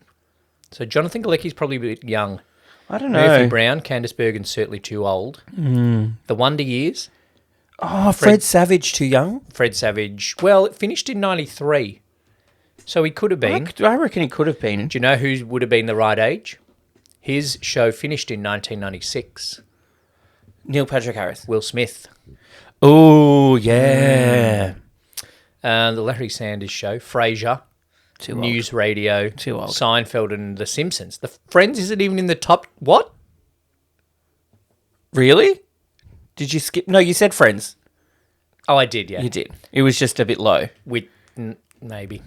So Jonathan Galecki's probably a bit young. I don't know. Murphy Brown, Candice Bergen's certainly too old. The Wonder Years. Oh, Fred Savage too young? Fred Savage. Well, it finished in 93. So he could have been. I reckon he could have been. Do you know who would have been the right age? His show finished in 1996. Neil Patrick Harris. Will Smith. Oh, yeah. The Larry Sanders Show. Frasier. Too old. News Radio. Too old. Seinfeld and The Simpsons. The Friends isn't even in the top... What? Really? Did you skip? No, you said Friends. Oh, I did, yeah. You did. It was just a bit low. Maybe.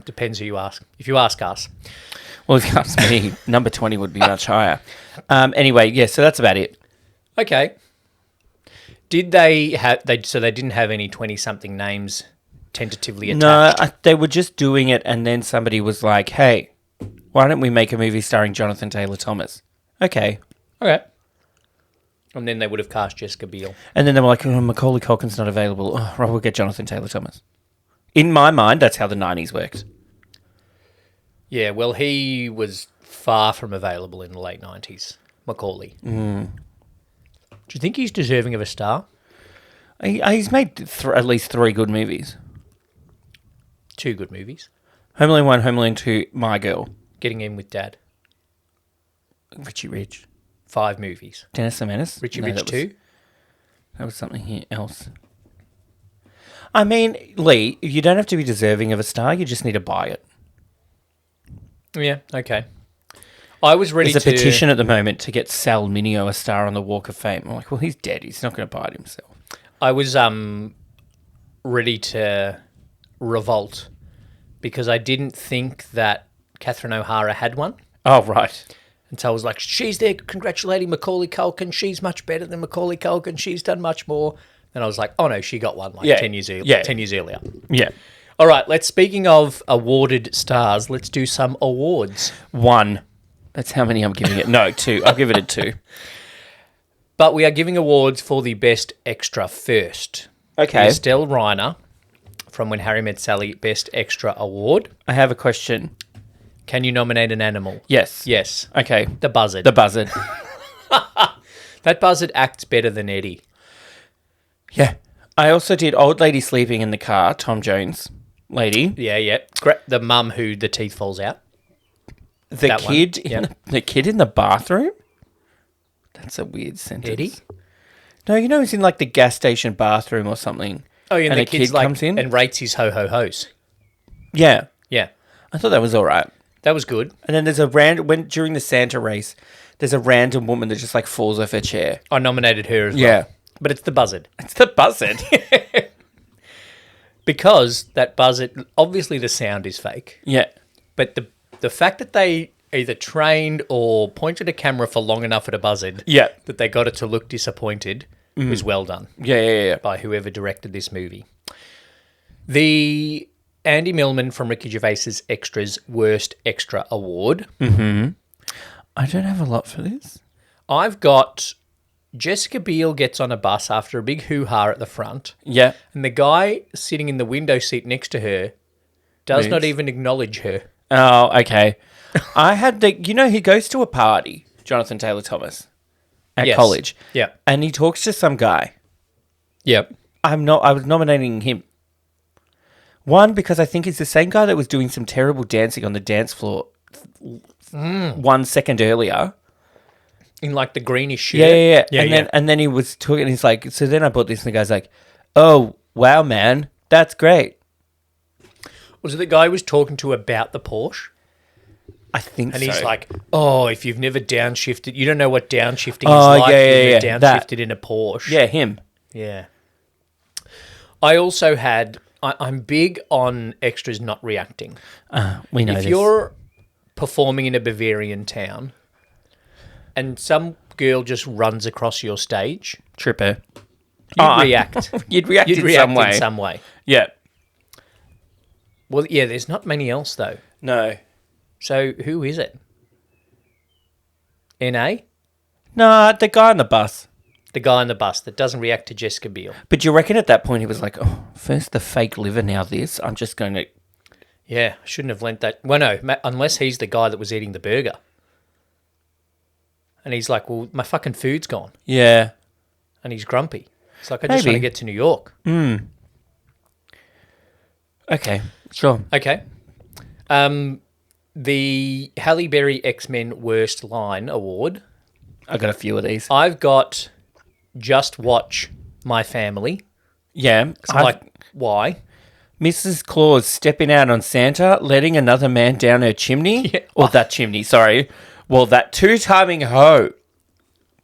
Depends who you ask. If you ask us. Well, if you ask me, number 20 would be much higher. Anyway, yeah, so that's about it. Okay. Did they have... So they didn't have any 20-something names tentatively attached? No, they were just doing it, and then somebody was like, hey, why don't we make a movie starring Jonathan Taylor Thomas? Okay. Okay. And then they would have cast Jessica Biel. And then they were like, oh, Macaulay Culkin's not available. Oh, right, we'll get Jonathan Taylor Thomas. In my mind, that's how the 90s worked. Yeah, well, he was far from available in the late 90s, Macaulay. Do you think he's deserving of a star? He's made at least 3 good movies. 2 good movies. Home Alone 1, Home Alone 2, My Girl. Getting In with Dad. Richie Rich. 5 movies. Dennis the Menace. Richie No, Rich that 2. That was something else. I mean, Lee, you don't have to be deserving of a star. You just need to buy it. Yeah, okay. I was ready There's a petition at the moment to get Sal Mineo a star on the Walk of Fame. I'm like, well, he's dead. He's not going to buy it himself. I was ready to revolt because I didn't think that Catherine O'Hara had one. Oh, right. And so I was like, she's there congratulating Macaulay Culkin. She's much better than Macaulay Culkin. She's done much more. And I was like, oh, no, she got one 10 years earlier. 10 years earlier. Yeah. All right, speaking of awarded stars, let's do some awards. 1. That's how many I'm giving it. No, 2. I'll give it a 2. But we are giving awards for the best extra first. Okay. Estelle Reiner from When Harry Met Sally, Best Extra Award. I have a question. Can you nominate an animal? Yes. Yes. Okay. The buzzard. The buzzard. That buzzard acts better than Eddie. Yeah. I also did Old Lady Sleeping in the Car, Tom Jones. Lady. Yeah. The mum who the teeth falls out. The kid in the bathroom? That's a weird sentence. Eddie? No, you know he's in like the gas station bathroom or something. Oh, yeah, and And the a kid's kid like, comes in? and rates his ho-ho-hos. Yeah. Yeah, I thought that was all right. that was good. And then there's during the Santa race, there's a random woman that just like falls off her chair. I nominated her as well. Yeah. But it's the buzzard. It's the buzzard. Because that buzzard, obviously the sound is fake. Yeah. But the fact that they either trained or pointed a camera for long enough at a buzzard Yeah. that they got it to look disappointed was well done Yeah. by whoever directed this movie. The Andy Millman from Ricky Gervais's Extras Worst Extra Award. I don't have a lot for this. I've got Jessica Biel gets on a bus after a big hoo-ha at the front, Yeah. and the guy sitting in the window seat next to her does not Moves. even acknowledge her. Oh, okay. I had he goes to a party, Jonathan Taylor Thomas, at Yes. college. Yeah. And he talks to some guy. Yep. I was nominating him. One, because I think he's the same guy that was doing some terrible dancing on the dance floor 1 second earlier. In like the greenish shirt. Yeah. And then he was talking. He's like, so then I bought this, and the guy's like, "Oh wow, man, that's great." Was it the guy who was talking to about the Porsche? I think And so. he's like, oh, if you've never downshifted, you don't know what downshifting is Oh, like. yeah, if you've yeah, never that. downshifted in a Porsche. yeah, him. Yeah. I also had, I'm big on extras not reacting. We know If this. you're performing in a Bavarian town and some girl just runs across your stage, Tripper, you'd react. you'd react You'd in react some way. in some way. Yeah. Well, yeah, there's not many else though. No. So who is it? NA? Nah, the guy on the bus. The guy on the bus that doesn't react to Jessica Biel. But you reckon at that point he was like, "Oh, first the fake liver, now this. I'm just going to." Yeah, I shouldn't have lent that. Well, no, unless he's the guy that was eating the burger. And he's like, well, my fucking food's gone. Yeah. And he's grumpy. It's like, I just want to Maybe. get to New York. Okay. Sure. Okay. The Halle Berry X-Men Worst Line Award. I got a few of these. I've got Just Watch My Family. Yeah. I'm like, why? Mrs. Claus stepping out on Santa, letting another man down her chimney. Yeah. Or that chimney, sorry. Well, that two-timing hoe.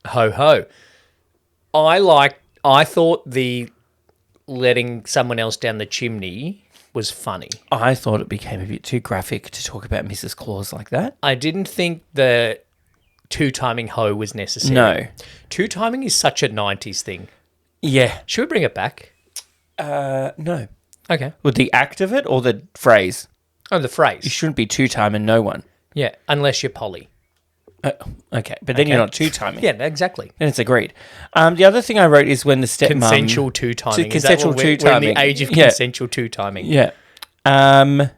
Ho ho. I thought the letting someone else down the chimney was funny. I thought it became a bit too graphic to talk about Mrs. Claus like that. I didn't think the two-timing hoe was necessary. No. Two-timing is such a 90s thing. Yeah. Should we bring it back? No. Okay. With the act of it or the phrase? Oh, the You phrase. shouldn't be two-timing no one. Yeah, unless you're Polly. Okay, but then you're not two-timing. Yeah, exactly. Then it's agreed. The other thing I wrote is when the stepmom... Consensual two-timing. Is that Consensual what we're in two-timing. the age of Yeah. consensual two-timing. Yeah. When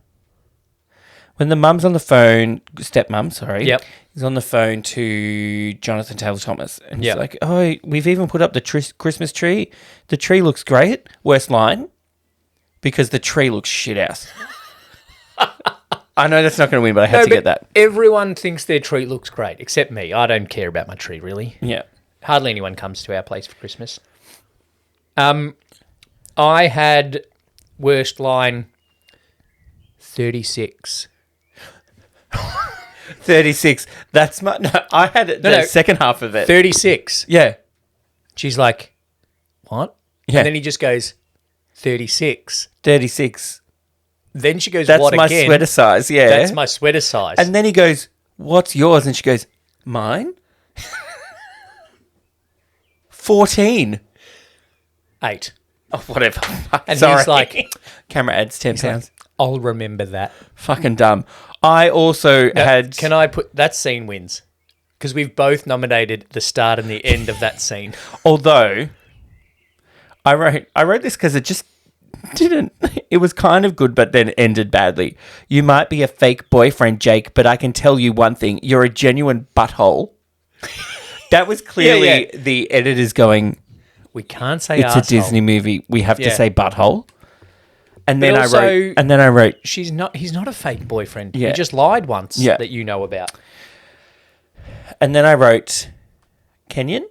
the mum's on the phone, stepmum, sorry, Yep. is on the phone to Jonathan Taylor Thomas, and he's Yep. like, "Oh, we've even put up the Christmas tree. The tree looks great." Worst line, because the tree looks shit ass. I know that's not going to win, but I had to get that. Everyone thinks their tree looks great, except me. I don't care about my tree, really. Yeah. Hardly anyone comes to our place for Christmas. I had worst line 36. 36. That's my... No, I had the no. second half of it. 36. Yeah. She's like, what? Yeah. And then he just goes, 36. 36. Then she goes, That's what my again? sweater size, yeah. That's my sweater size. And then he goes, "What's yours?" And she goes, "Mine?" 14. 8. Oh, whatever. And Sorry. he's like, camera adds 10 pounds. I'll remember that. Fucking dumb. I also had... Can I put... That scene wins. Because we've both nominated the start and the end of that scene. Although, I wrote this because it just didn't... It was kind of good, but then ended badly. "You might be a fake boyfriend, Jake, but I can tell you one thing. You're a genuine butthole." That was clearly the editors going, We can't say "It's arsehole. a Disney movie. We have to Yeah. say butthole." And But then also- I wrote, He's not a fake boyfriend. Yeah. He just lied once Yeah. that you know about. and then I wrote, Kenyan?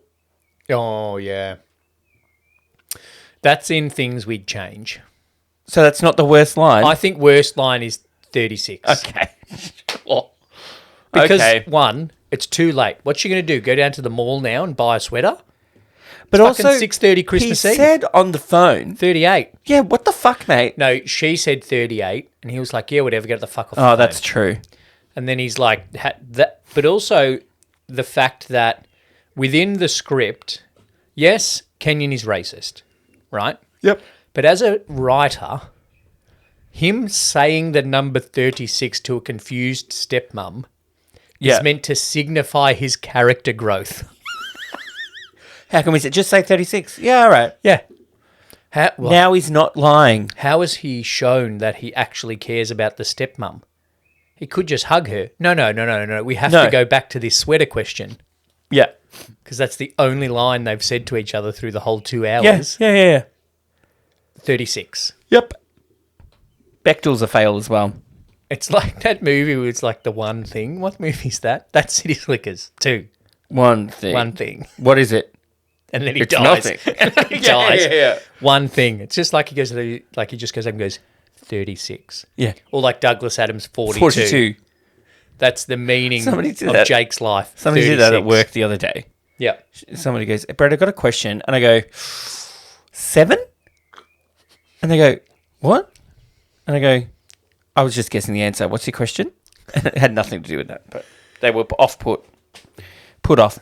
Oh, yeah. That's in things we'd change. So that's not the worst line? I think worst line is 36. Okay. Sure. Because, Okay. one, it's too late. What's she going to do? Go down to the mall now and buy a sweater? But Fucking also, 6:30 Christmas he Eve. said on the phone, 38. yeah, what the fuck, mate? No, she said 38, and he was like, yeah, whatever, get the fuck off the Oh, phone. that's true. And then he's like, that. But also the fact that within the script, yes, Kenyon is racist, right? Yep. But as a writer, him saying the number 36 to a confused stepmom Yeah. is meant to signify his character growth. How can we say, just say 36? Yeah, all right. Yeah. Now he's not lying. How has he shown that he actually cares about the stepmom? He could just hug her. No. We have No. to go back to this sweater question Yeah. because that's the only line they've said to each other through the whole 2 Yeah, hours. yeah. 36. Yep. Bechdel's a fail as well. It's like that movie was like the one thing. What movie is that? That's City Slickers 2. One thing. One thing. What is it? And then he It's dies. nothing. And then he Yeah, dies. yeah. One thing. It's just like he goes, like he just goes up and goes, 36. Yeah. Or like Douglas Adams, 42. 42. That's the meaning Somebody did of that. Jake's life. Somebody did that at 36. work the other day. Yeah. Somebody goes, Brad, I got a question. And I go, 7? And they go, what? And I go, I was just guessing the answer. What's your question? And it had nothing to do with that. But they were put off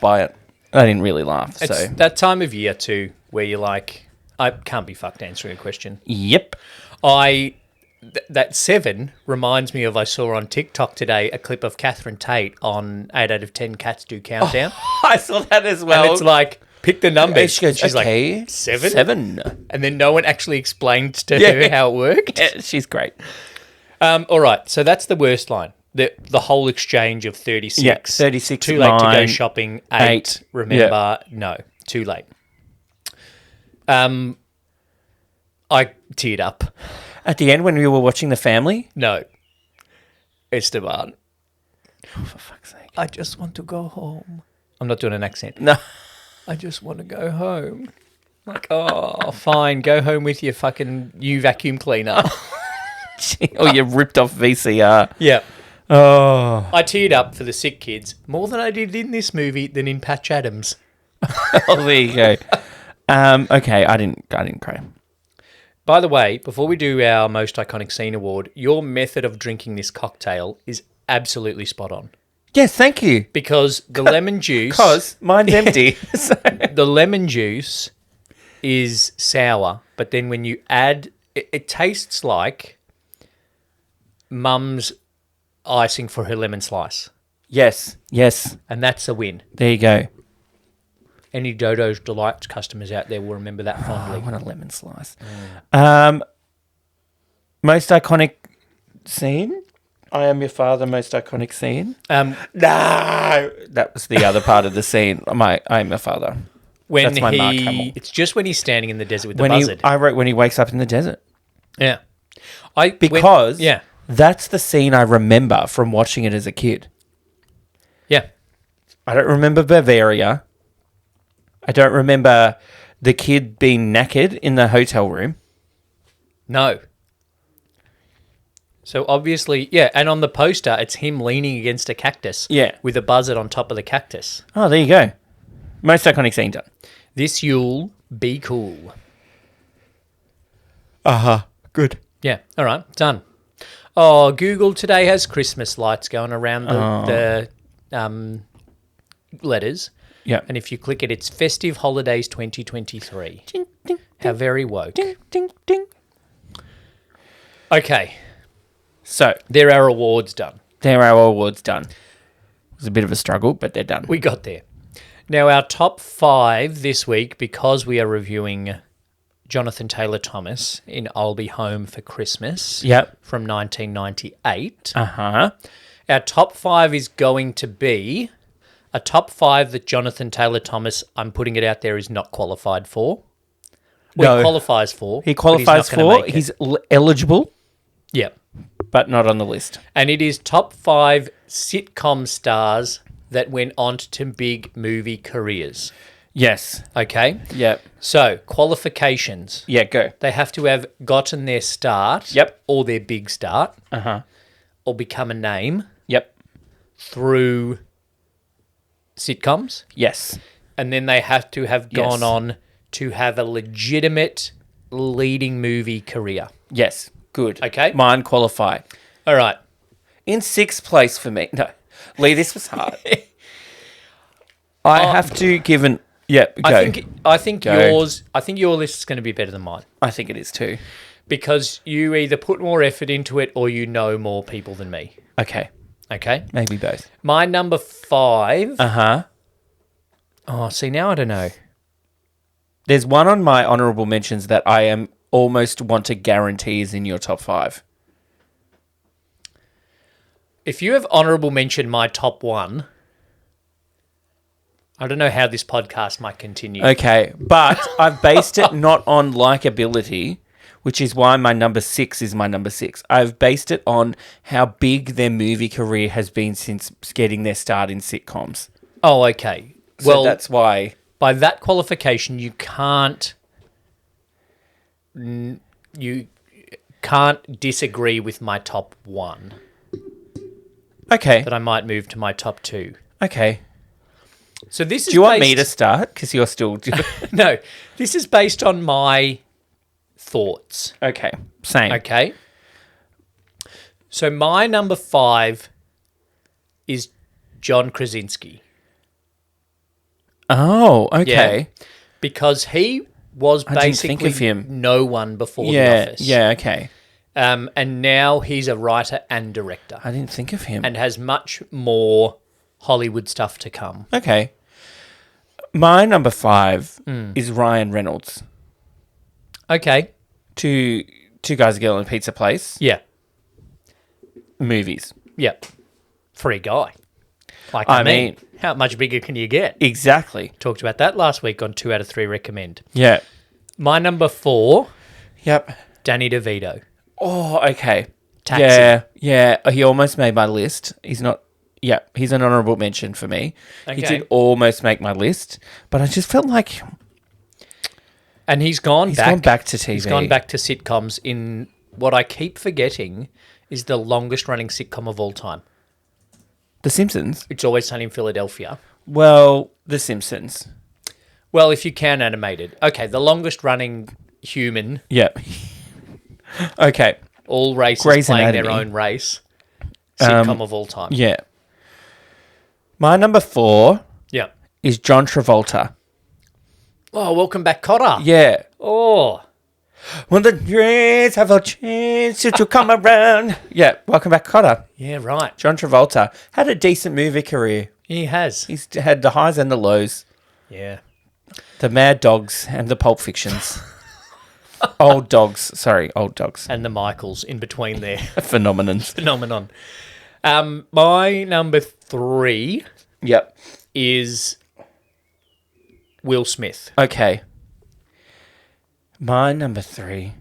by it. I didn't really laugh. It's So, that time of year too where you're like, I can't be fucked answering a question. yep. That 7 reminds me of I saw on TikTok today a clip of Catherine Tate on 8 out of 10 Cats Do Countdown. I saw that as well. And it's like, pick the numbers. And she goes, She's okay, like, 7? 7. And then no one actually explained to Yeah. her how it worked. Yeah, she's great. All right, so that's the worst line. The whole exchange of 36. Yeah, 36, Too late to go 9, shopping. 8. 8. Remember, no, too late. I teared up. At the end when we were watching The Family? No. Esteban. Oh, for fuck's sake. I just want to go home. I'm not doing an accent. No. I just want to go home. Like, oh, fine. Go home with your fucking new vacuum cleaner. Oh, you ripped off VCR. Yeah. Oh. I teared up for the sick kids more than I did in this movie than in Patch Adams. Oh, there you go. Okay, I didn't cry. By the way, before we do our most iconic scene award, your method of drinking this cocktail is absolutely spot on. Yes, thank you. Because the lemon juice... Because mine's empty. So. The lemon juice is sour, but then when you add... It tastes like Mum's icing for her lemon slice. Yes. And that's a win. There you go. Any Dodo's Delights customers out there will remember that I fondly. want a lemon slice. Most iconic scene? I Am Your Father, most iconic scene? No! That was the other part of the scene. I Am Your Father. When That's my Mark Hamill. it's just when he's standing in the desert with the buzzard. I wrote when he wakes up in the desert. Yeah. Because yeah. that's the scene I remember from watching it as a kid. Yeah. I don't remember Bavaria. I don't remember the kid being knackered in the hotel room. No. So obviously, yeah, and on the poster, it's him leaning against a cactus. Yeah. With a buzzard on top of the cactus. Oh, there you go. Most iconic scene done. This Yule, be cool. Good. Yeah, all right, done. Oh, Google today has Christmas lights going around the letters. Yeah. And if you click it, it's Festive Holidays 2023. Ding, ding, How very woke. ding, ding, ding. Okay, So, there are awards done. there are our awards done. It was a bit of a struggle, but they're done. We got there. Now, our top 5 this week, because we are reviewing Jonathan Taylor Thomas in I'll Be Home for Christmas Yep. from 1998. Uh-huh. Our top 5 is going to be a top 5 that Jonathan Taylor Thomas, I'm putting it out there, is not qualified for. Well, No. he qualifies for. He but qualifies he's not gonna for, make it. he's eligible, Yeah. but not on the list. And it is top 5 sitcom stars that went on to big movie careers. Yes. Okay? Yep. So, qualifications. Yeah, go. They have to have gotten their start. Yep. Or their big start. Uh-huh. Or become a name Yep. through sitcoms. Yes. And then they have to have gone Yes. on to have a legitimate leading movie career. Yes. Good. Okay. Mine qualify. All right. In sixth place for me. No. Lee, this was hard. I have to give an... Yeah, go. I think Go. your list is going to be better than mine. I think it is too. Because you either put more effort into it or you know more people than me. Okay. Okay? Maybe both. My number 5... Uh-huh. Oh, see, now I don't know. There's one on my honourable mentions that I am almost want to guarantee is in your top 5. If you have honourable mention my top 1, I don't know how this podcast might continue. Okay, but I've based it not on likability, which is why my number 6 is my number 6. I've based it on how big their movie career has been since getting their start in sitcoms. Oh, okay. So Well, that's why... by that qualification, you can't disagree with my top 1. Okay, That I might move to my top 2. okay. So this is Do you want me to start? Because you're still... No, this is based on my thoughts. Okay, same. Okay. So my number 5 is John Krasinski. Oh, okay. Because he was I didn't think basically of him. no one before The Yeah, Office. yeah, okay. And now he's a writer and director I didn't think of him. and has much more Hollywood stuff to come. Okay. My number 5 Hmm. is Ryan Reynolds. Okay. Two Guys, a Girl, and Pizza Place. Yeah. Movies. Yeah. Free guy. Like, I mean, how much bigger can you get? exactly. Talked about that last week on 2 out of 3 recommend. Yeah. My number 4, Yep. Danny DeVito. Oh, okay. Taxi. Yeah, yeah. He almost made my list. He's not... Yeah, he's an honourable mention for me. He Okay. did almost make my list, but I just felt like And he's gone back to TV. He's gone back to sitcoms in what I keep forgetting is the longest running sitcom of all time. The Simpsons. It's Always Sunny in Philadelphia. Well, The Simpsons. Well, if you can animate it. Okay, the longest running human, Yeah. Okay. all races Grey's playing their Anatomy. own race, sitcom of all time. Yeah. My number 4 Yeah. is John Travolta. Oh, welcome back, Cotter. Yeah. Oh, When the dreams have a chance to come around. Yeah. Welcome back, Cotter. yeah, right. John Travolta had a decent movie career. He has. He's had the highs and the lows. Yeah. The Mad Dogs and the Pulp Fictions. Old Dogs. Sorry, Old Dogs. And the Michaels in between there. Phenomenons. Phenomenon. My number 3 Yep. is Will Smith. Okay. My number 3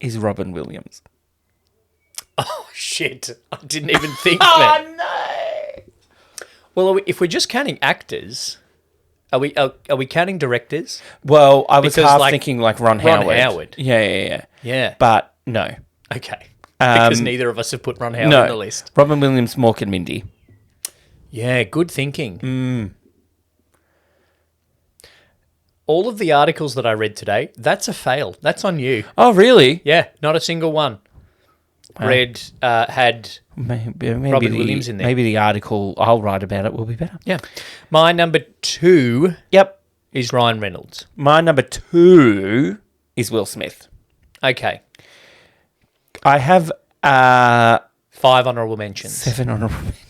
is Robin Williams. Oh, shit. I didn't even think of it. no! Well, if we're just counting actors, are we counting directors? Well, I was Because, half like, thinking like Ron Ron Howard. Howard. Yeah. Yeah. But no. Okay. Because neither of us have put Ron Howard on the No. list. Robin Williams, Mork and Mindy. Yeah, good thinking. All of the articles that I read today, that's a fail. That's on you. Oh, really? Yeah, not a single one. Had Maybe Robin Williams in there. Maybe the article I'll write about it will be better. Yeah. My number 2 Yep. is Ryan Reynolds. My number 2 is Will Smith. Okay. I have 5 honourable mentions. 7 honourable mentions.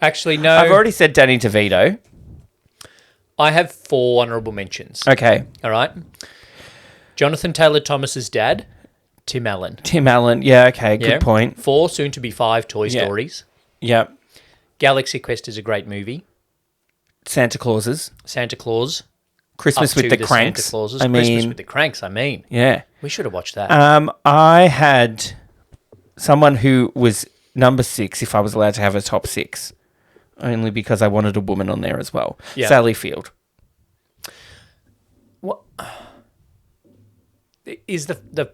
Actually, no. I've already said Danny DeVito. I have 4 honourable mentions. Okay. All right. Jonathan Taylor Thomas's dad, Tim Allen. Tim Allen. Yeah, okay. Good point. 4, soon to be 5 Toy Yeah. Stories. Yep. Galaxy Quest is a great movie. Santa Clauses. Santa Claus. Christmas up with to the Cranks. Santa Clauses. I Christmas mean, with the Cranks, I mean. yeah. We should have watched that. I had someone who was number 6 if I was allowed to have a top 6. Only because I wanted a woman on there as well. Yeah. Sally Field. What is the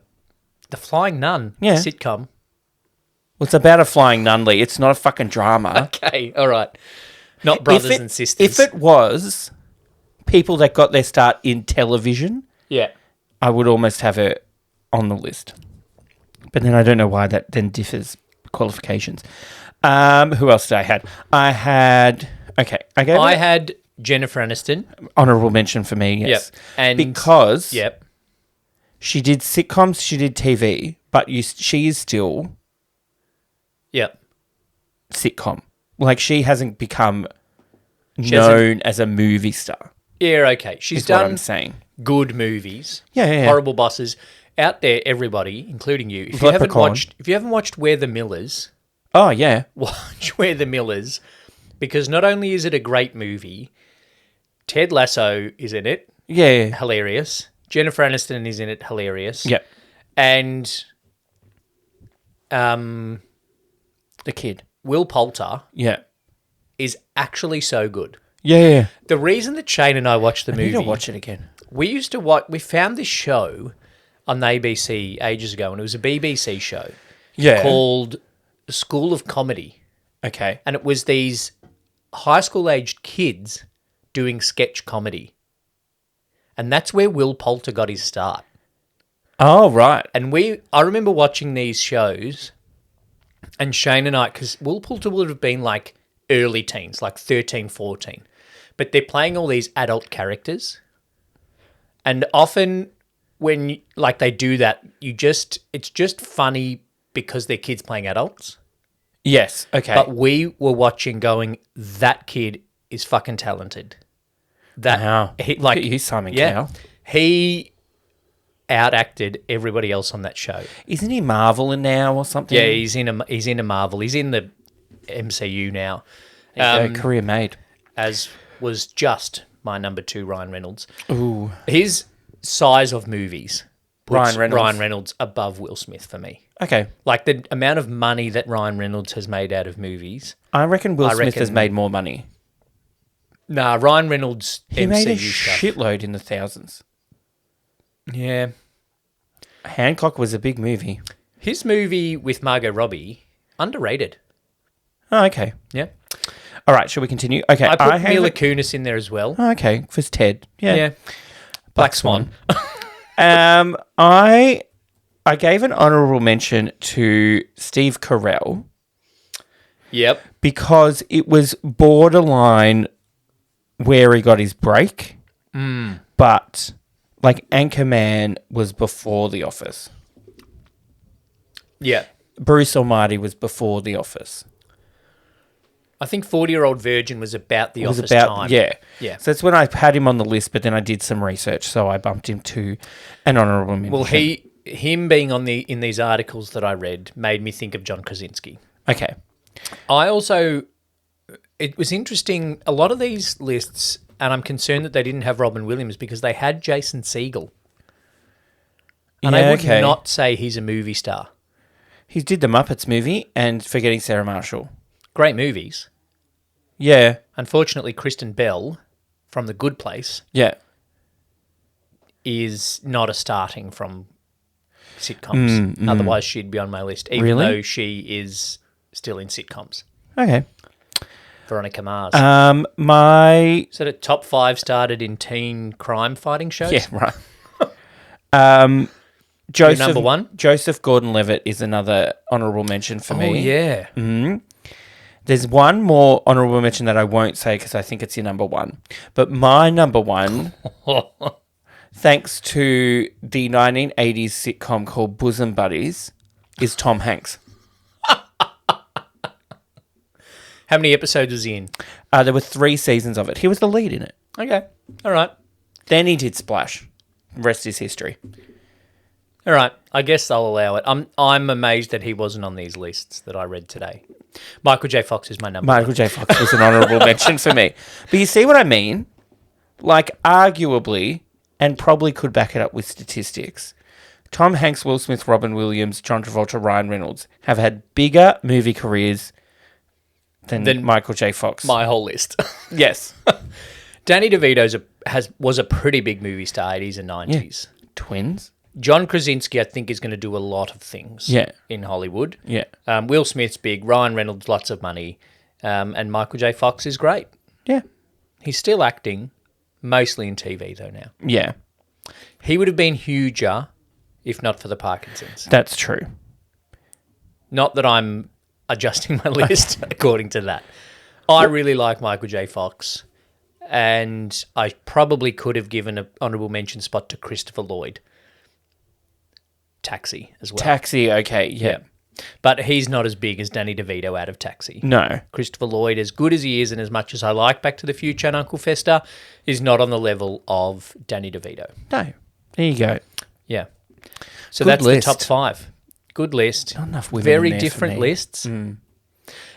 Flying Nun sitcom? Well, it's about a flying nun, Lee. It's not a fucking drama. Okay, all right. Not brothers and sisters. If it was people that got their start in television, I would almost have it on the list. But then I don't know why that then differs qualifications. Who else did I had? I had Jennifer Aniston. Honourable mention for me, yes. Yep. And because she did sitcoms, she did TV, but she is still sitcom. Like, she hasn't become known as a movie star. Yeah, okay. She's done what I'm saying. Good movies. Yeah. Horrible Bosses. Out there, everybody, including you. If you haven't watched We're the Millers, watch We're the Millers, because not only is it a great movie, Ted Lasso is in it. Yeah. Hilarious. Jennifer Aniston is in it. Hilarious. Yep. And the kid. Will Poulter Yeah. is actually so good. Yeah. The reason that Shane and I watched the movie... I need to watch it again. We found this show on the ABC ages ago, and it was a BBC show called School of Comedy. Okay. And it was these high school-aged kids doing sketch comedy. And that's where Will Poulter got his start. Oh, right. And I remember watching these shows, and Shane and I, because Will Poulter would have been like early teens, like 13, 14. But they're playing all these adult characters. And often when they do that, it's just funny because they're kids playing adults. Yes, okay. But we were watching going, that kid is fucking talented. Wow. Look at you, Simon Cowell. He outacted everybody else on that show. Isn't he Marvel now or something? Yeah, he's in a Marvel. He's in the MCU now. Career made. As was just my number 2, Ryan Reynolds. Ooh. His size of movies puts Ryan Reynolds above Will Smith for me. Okay. Like the amount of money that Ryan Reynolds has made out of movies. I reckon Will Smith has made more money. Nah, Ryan Reynolds He MCU made a stuff. shitload in the thousands. Yeah. Hancock was a big movie. His movie with Margot Robbie, underrated. Oh, okay. Yeah. All right, shall we continue? Okay. I put Mila Kunis in there as well. Oh, okay. For Ted. Yeah. Black Swan. I gave an honourable mention to Steve Carell. Yep. Because it was borderline where he got his break. But like Anchorman was before The Office. Yeah. Bruce Almighty was before The Office. I think 40-Year-Old Virgin was about The Office time. Yeah. Yeah. So that's when I had him on the list, but then I did some research, so I bumped him to an honourable mention. Well, him being in these articles that I read made me think of John Krasinski. Okay. It was interesting, a lot of these lists, and I'm concerned that they didn't have Robin Williams because they had Jason Segel. And I would not say he's a movie star. He did the Muppets movie and Forgetting Sarah Marshall. Great movies. Yeah. Unfortunately, Kristen Bell from The Good Place is not a starting from sitcoms. Otherwise, she'd be on my list, even though she is still in sitcoms. Okay. Veronica Mars. So the top 5 started in teen crime fighting shows? Yeah, right. Your number 1? Joseph Gordon-Levitt is another honourable mention for me. Oh, yeah. Mm-hmm. There's one more honourable mention that I won't say because I think it's your number 1. But my number 1, thanks to the 1980s sitcom called Bosom Buddies, is Tom Hanks. How many episodes was he in? There were 3 seasons of it. He was the lead in it. Okay. All right. Then he did Splash. Rest is history. All right. I guess I'll allow it. I'm amazed that he wasn't on these lists that I read today. Michael J. Fox is my number 1. Michael J. Fox was an honourable mention for me. But you see what I mean? Like, arguably, and probably could back it up with statistics, Tom Hanks, Will Smith, Robin Williams, John Travolta, Ryan Reynolds have had bigger movie careers than Michael J. Fox. My whole list. Yes. Danny DeVito was a pretty big movie star, 80s and 90s. Yeah. Twins. John Krasinski, I think, is going to do a lot of things in Hollywood. Yeah. Will Smith's big. Ryan Reynolds, lots of money. And Michael J. Fox is great. Yeah. He's still acting, mostly in TV, though, now. Yeah. He would have been huger if not for the Parkinson's. That's true. Not that I'm adjusting my list according to that. I really like Michael J. Fox, and I probably could have given an honourable mention spot to Christopher Lloyd. Taxi as well. Taxi, okay, yeah. But he's not as big as Danny DeVito out of Taxi. No. Christopher Lloyd, as good as he is and as much as I like Back to the Future and Uncle Fester, is not on the level of Danny DeVito. No. There you go. Yeah. So Good that's list. the top 5. Good list. Not enough women Very in there for different me. lists.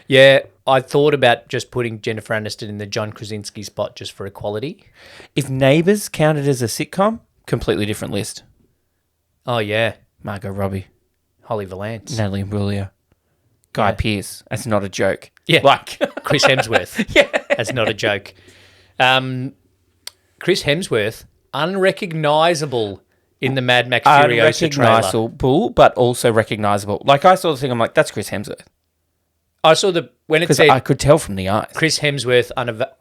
Yeah, I thought about just putting Jennifer Aniston in the John Krasinski spot just for equality. If Neighbours counted as a sitcom, completely different list. Oh, yeah. Margot Robbie, Holly Valance. Natalie Imbruglia, Guy Pearce. That's not a joke. Yeah. Like Chris Hemsworth. That's not a joke. Chris Hemsworth, unrecognisable in the Mad Max Furiosa trailer. unrecognisable, but also recognisable. Like I saw the thing, I'm like, that's Chris Hemsworth. I saw when it Because said I could tell from the eyes. Chris Hemsworth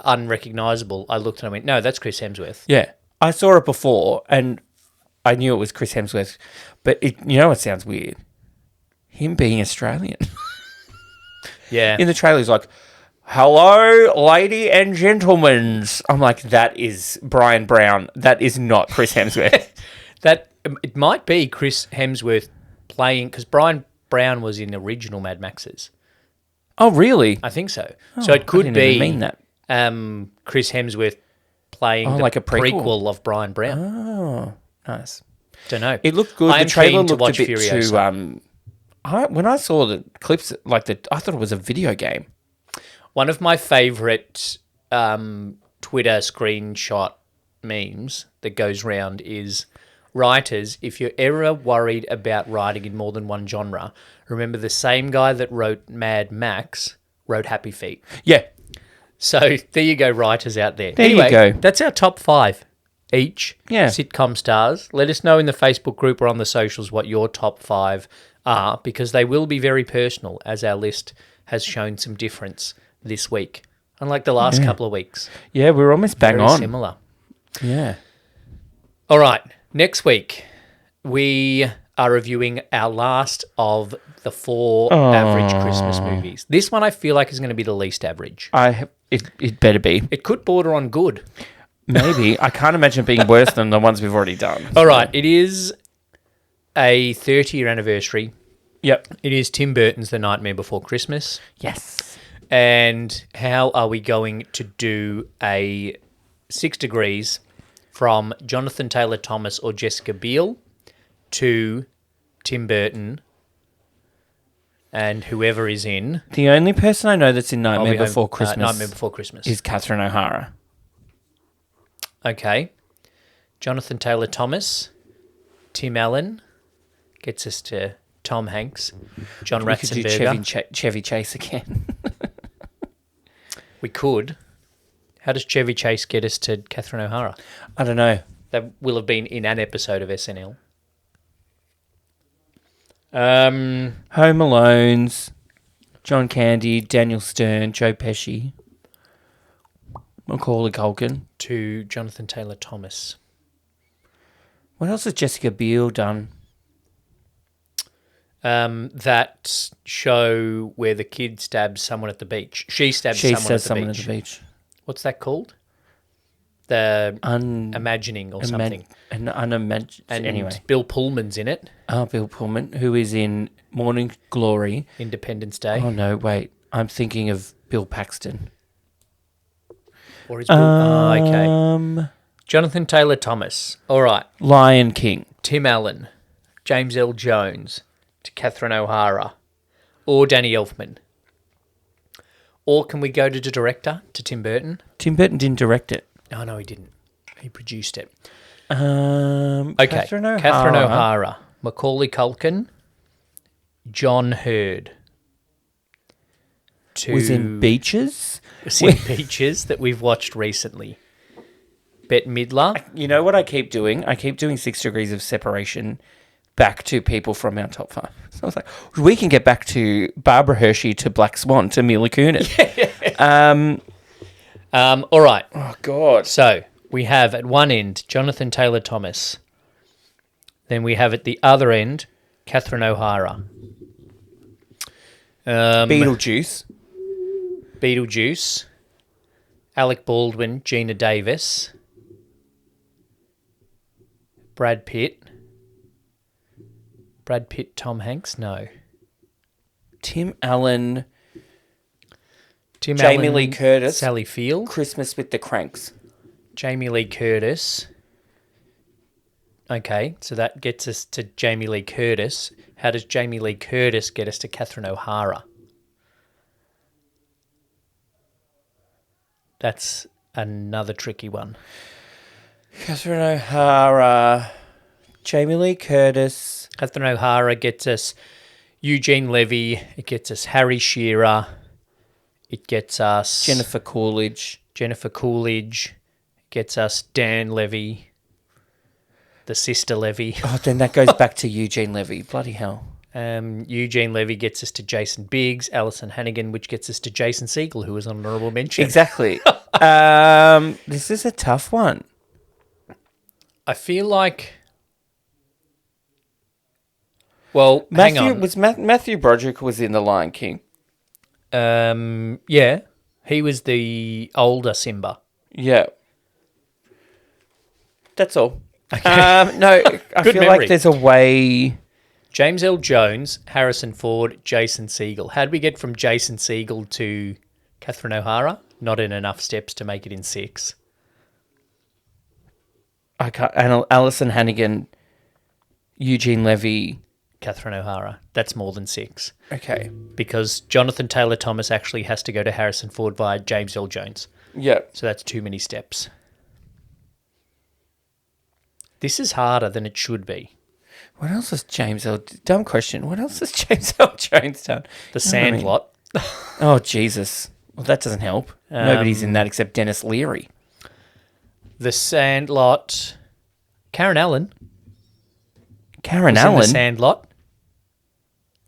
unrecognisable, I looked and I went, no, that's Chris Hemsworth. Yeah. I saw it before and I knew it was Chris Hemsworth. But it sounds weird? Him being Australian. Yeah. In the trailer, he's like, hello, lady and gentlemen. I'm like, that is Brian Brown. That is not Chris Hemsworth. It might be Chris Hemsworth playing, because Brian Brown was in the original Mad Maxes. Oh, really? I think so. So it could I didn't be even mean that. Chris Hemsworth playing the like a prequel of Brian Brown. Oh, nice. Don't know. It looked good. I am The trailer keen to looked a watch bit Furiosa. too. When I saw the clips, I thought it was a video game. One of my favourite Twitter screenshot memes that goes round is, writers, if you're ever worried about writing in more than one genre, remember the same guy that wrote Mad Max wrote Happy Feet. Yeah. So there you go, writers out there. There anyway, you go. That's our top 5 each. Yeah. Sitcom stars. Let us know in the Facebook group or on the socials what your top 5 are, because they will be very personal, as our list has shown some difference this week, unlike the last couple of weeks. Yeah, we're almost bang Very on. similar. Yeah. All right, next week we are reviewing our last of the 4 average Christmas movies. This one I feel like is going to be the least average. It better be. It could border on good. Maybe. I can't imagine it being worse than the ones we've already done. All right, it is a 30-year anniversary. Yep. It is Tim Burton's The Nightmare Before Christmas. Yes. And how are we going to do a 6 degrees from Jonathan Taylor Thomas or Jessica Biel to Tim Burton and whoever is in The only person I know that's in Nightmare Before Christmas Nightmare Before Christmas is Catherine O'Hara. Okay. Jonathan Taylor Thomas, Tim Allen gets us to Tom Hanks, John We could do Ratzenberger. Chevy Chase again. We could. How does Chevy Chase get us to Catherine O'Hara? I don't know. That will have been in an episode of SNL. Home Alones, John Candy, Daniel Stern, Joe Pesci, Macaulay Culkin. To Jonathan Taylor Thomas. What else has Jessica Biel done? That show where the kid stabs someone at the beach. She stabs someone at the beach. What's that called? The Imagining or something. Anyway. Bill Pullman's in it. Oh, Bill Pullman, who is in Morning Glory. Independence Day. Oh, no, wait. I'm thinking of Bill Paxton. Or is Bill... okay. Jonathan Taylor Thomas. All right. Lion King. Tim Allen. James L. Jones. To Catherine O'Hara. Or Danny Elfman. Or can we go to the director, to Tim Burton? Tim Burton didn't direct it. Oh, no, he didn't. He produced it. Okay. Catherine O'Hara. Macaulay Culkin, John Hurd. Was in Beaches. Was in Beaches that we've watched recently. Bette Midler. You know what I keep doing? I keep doing 6 degrees of separation back to people from our top 5. So I was like, we can get back to Barbara Hershey, to Black Swan, to Mila Kunis. All right. Oh, God. So we have at one end Jonathan Taylor Thomas. Then we have at the other end Catherine O'Hara. Beetlejuice. Alec Baldwin, Gina Davis. Brad Pitt, Tom Hanks? No. Tim Allen. Jamie Lee Curtis. Sally Field. Christmas with the Cranks. Jamie Lee Curtis. Okay, so that gets us to Jamie Lee Curtis. How does Jamie Lee Curtis get us to Catherine O'Hara? That's another tricky one. Catherine O'Hara. Jamie Lee Curtis. Catherine O'Hara gets us Eugene Levy. It gets us Harry Shearer. It gets us Jennifer Coolidge. It gets us Dan Levy. The sister Levy. Oh, then that goes back to Eugene Levy. Bloody hell. Eugene Levy gets us to Jason Biggs, Alison Hannigan, which gets us to Jason Segel, who was on honorable mention. Exactly. This is a tough one. I feel like... Well, hang on. Matthew Broderick was in The Lion King. Yeah. He was the older Simba. Yeah. That's all. Okay. No, I feel memory. like there's a way... James L. Jones, Harrison Ford, Jason Segel. How'd we get from Jason Segel to Catherine O'Hara? Not in enough steps to make it in 6. I can't. Alison Hannigan, Eugene Levy... Catherine O'Hara. That's more than 6. Okay. Because Jonathan Taylor Thomas actually has to go to Harrison Ford via James L. Jones. Yeah. So that's too many steps. This is harder than it should be. What else has James L... Dumb question. What else has James L. Jones done? The Sandlot. Oh, Jesus. Well, that doesn't help. Nobody's in that except Dennis Leary. The Sandlot. Karen Allen. Karen was Allen? in The Sandlot.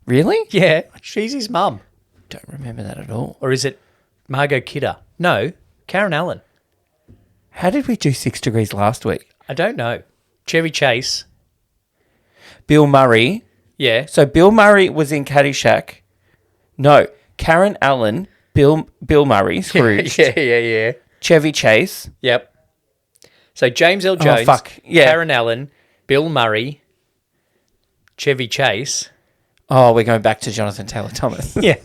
Really? Yeah. She's his mum. Don't remember that at all. Or is it Margot Kidder? No. Karen Allen. How did we do 6 degrees last week? I don't know. Chevy Chase. Bill Murray. Yeah. So Bill Murray was in Caddyshack. No. Karen Allen, Bill Murray, Scrooge. Yeah. Chevy Chase. Yep. So James L. Jones. Oh, fuck. Yeah. Karen Allen, Bill Murray, Chevy Chase. Oh, we're going back to Jonathan Taylor Thomas. Yeah.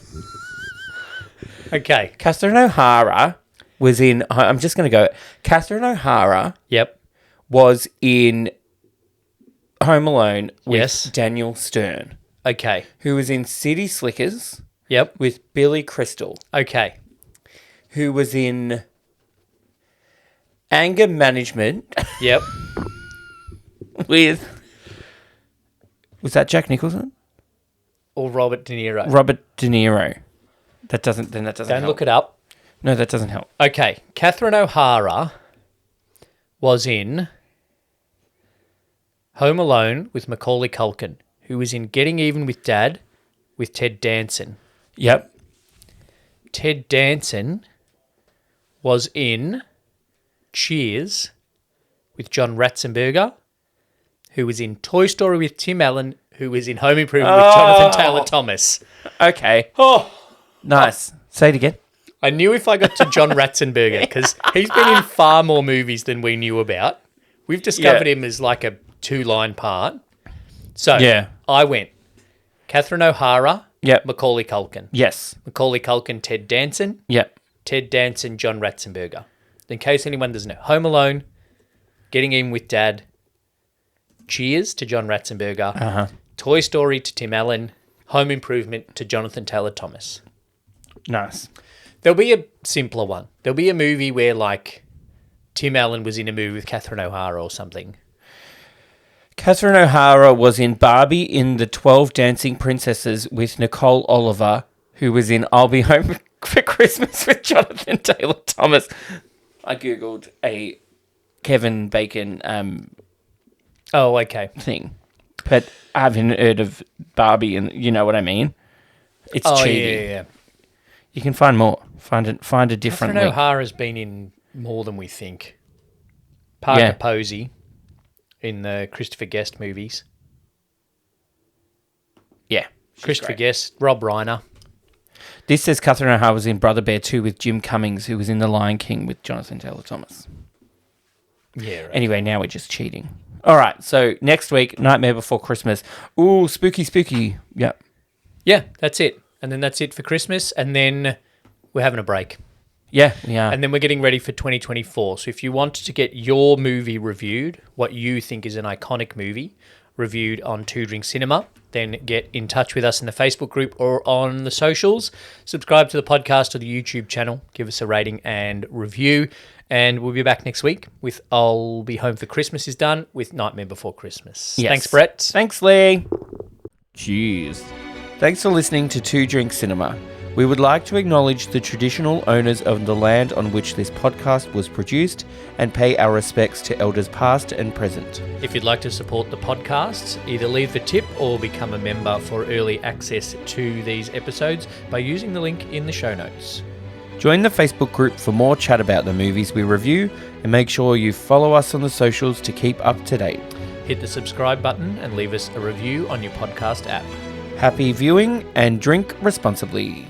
Okay. Catherine O'Hara was in... I'm just going to go... Catherine O'Hara Yep. was in Home Alone with Yes. Daniel Stern, Okay. who was in City Slickers Yep. with Billy Crystal, Okay. who was in Anger Management Yep. with... Was that Jack Nicholson? Or Robert De Niro. Robert De Niro. That doesn't Don't help. look it up. No, that doesn't help. Okay. Catherine O'Hara was in Home Alone with Macaulay Culkin, who was in Getting Even with Dad with Ted Danson. Yep. Ted Danson was in Cheers with John Ratzenberger, who was in Toy Story with Tim Allen, who was in Home Improvement with Jonathan Taylor Thomas. Okay. Oh, Nice. Say it again. I knew if I got to John Ratzenberger, because he's been in far more movies than we knew about. We've discovered him as like a 2-line part. So Yeah. I went Catherine O'Hara, Yep. Macaulay Culkin. Yes. Macaulay Culkin, Ted Danson. Yep. Ted Danson, John Ratzenberger. In case anyone doesn't know, Home Alone, Getting In with Dad, Cheers to John Ratzenberger, Toy Story to Tim Allen, Home Improvement to Jonathan Taylor Thomas. Nice. There'll be a simpler one. There'll be a movie where, like, Tim Allen was in a movie with Catherine O'Hara or something. Catherine O'Hara was in Barbie in the 12 Dancing Princesses with Nicole Oliver, who was in I'll Be Home for Christmas with Jonathan Taylor Thomas. I googled a Kevin Bacon okay. thing, but I haven't heard of Barbie, and you know what I mean. It's cheating. Yeah. You can find more. Find a different. Catherine link. O'Hara's been in more than we think. Parker Posey in the Christopher Guest movies. Yeah, Christopher Guest, Rob Reiner. This says Catherine O'Hara was in Brother Bear 2 with Jim Cummings, who was in The Lion King with Jonathan Taylor Thomas. Yeah. Right. Anyway, now we're just cheating. All right, so next week, Nightmare Before Christmas. Ooh, spooky. Yep. Yeah, that's it. And then that's it for Christmas. And then we're having a break. Yeah, we are. And then we're getting ready for 2024. So if you want to get your movie reviewed, what you think is an iconic movie, reviewed on Two Drink Cinema, then get in touch with us in the Facebook group or on the socials. Subscribe to the podcast or the YouTube channel. Give us a rating and review. And we'll be back next week with I'll Be Home for Christmas is done with Nightmare Before Christmas. Yes. Thanks, Brett. Thanks, Lee. Cheers. Thanks for listening to Two Drink Cinema. We would like to acknowledge the traditional owners of the land on which this podcast was produced and pay our respects to elders past and present. If you'd like to support the podcast, either leave a tip or become a member for early access to these episodes by using the link in the show notes. Join the Facebook group for more chat about the movies we review, and make sure you follow us on the socials to keep up to date. Hit the subscribe button and leave us a review on your podcast app. Happy viewing and drink responsibly.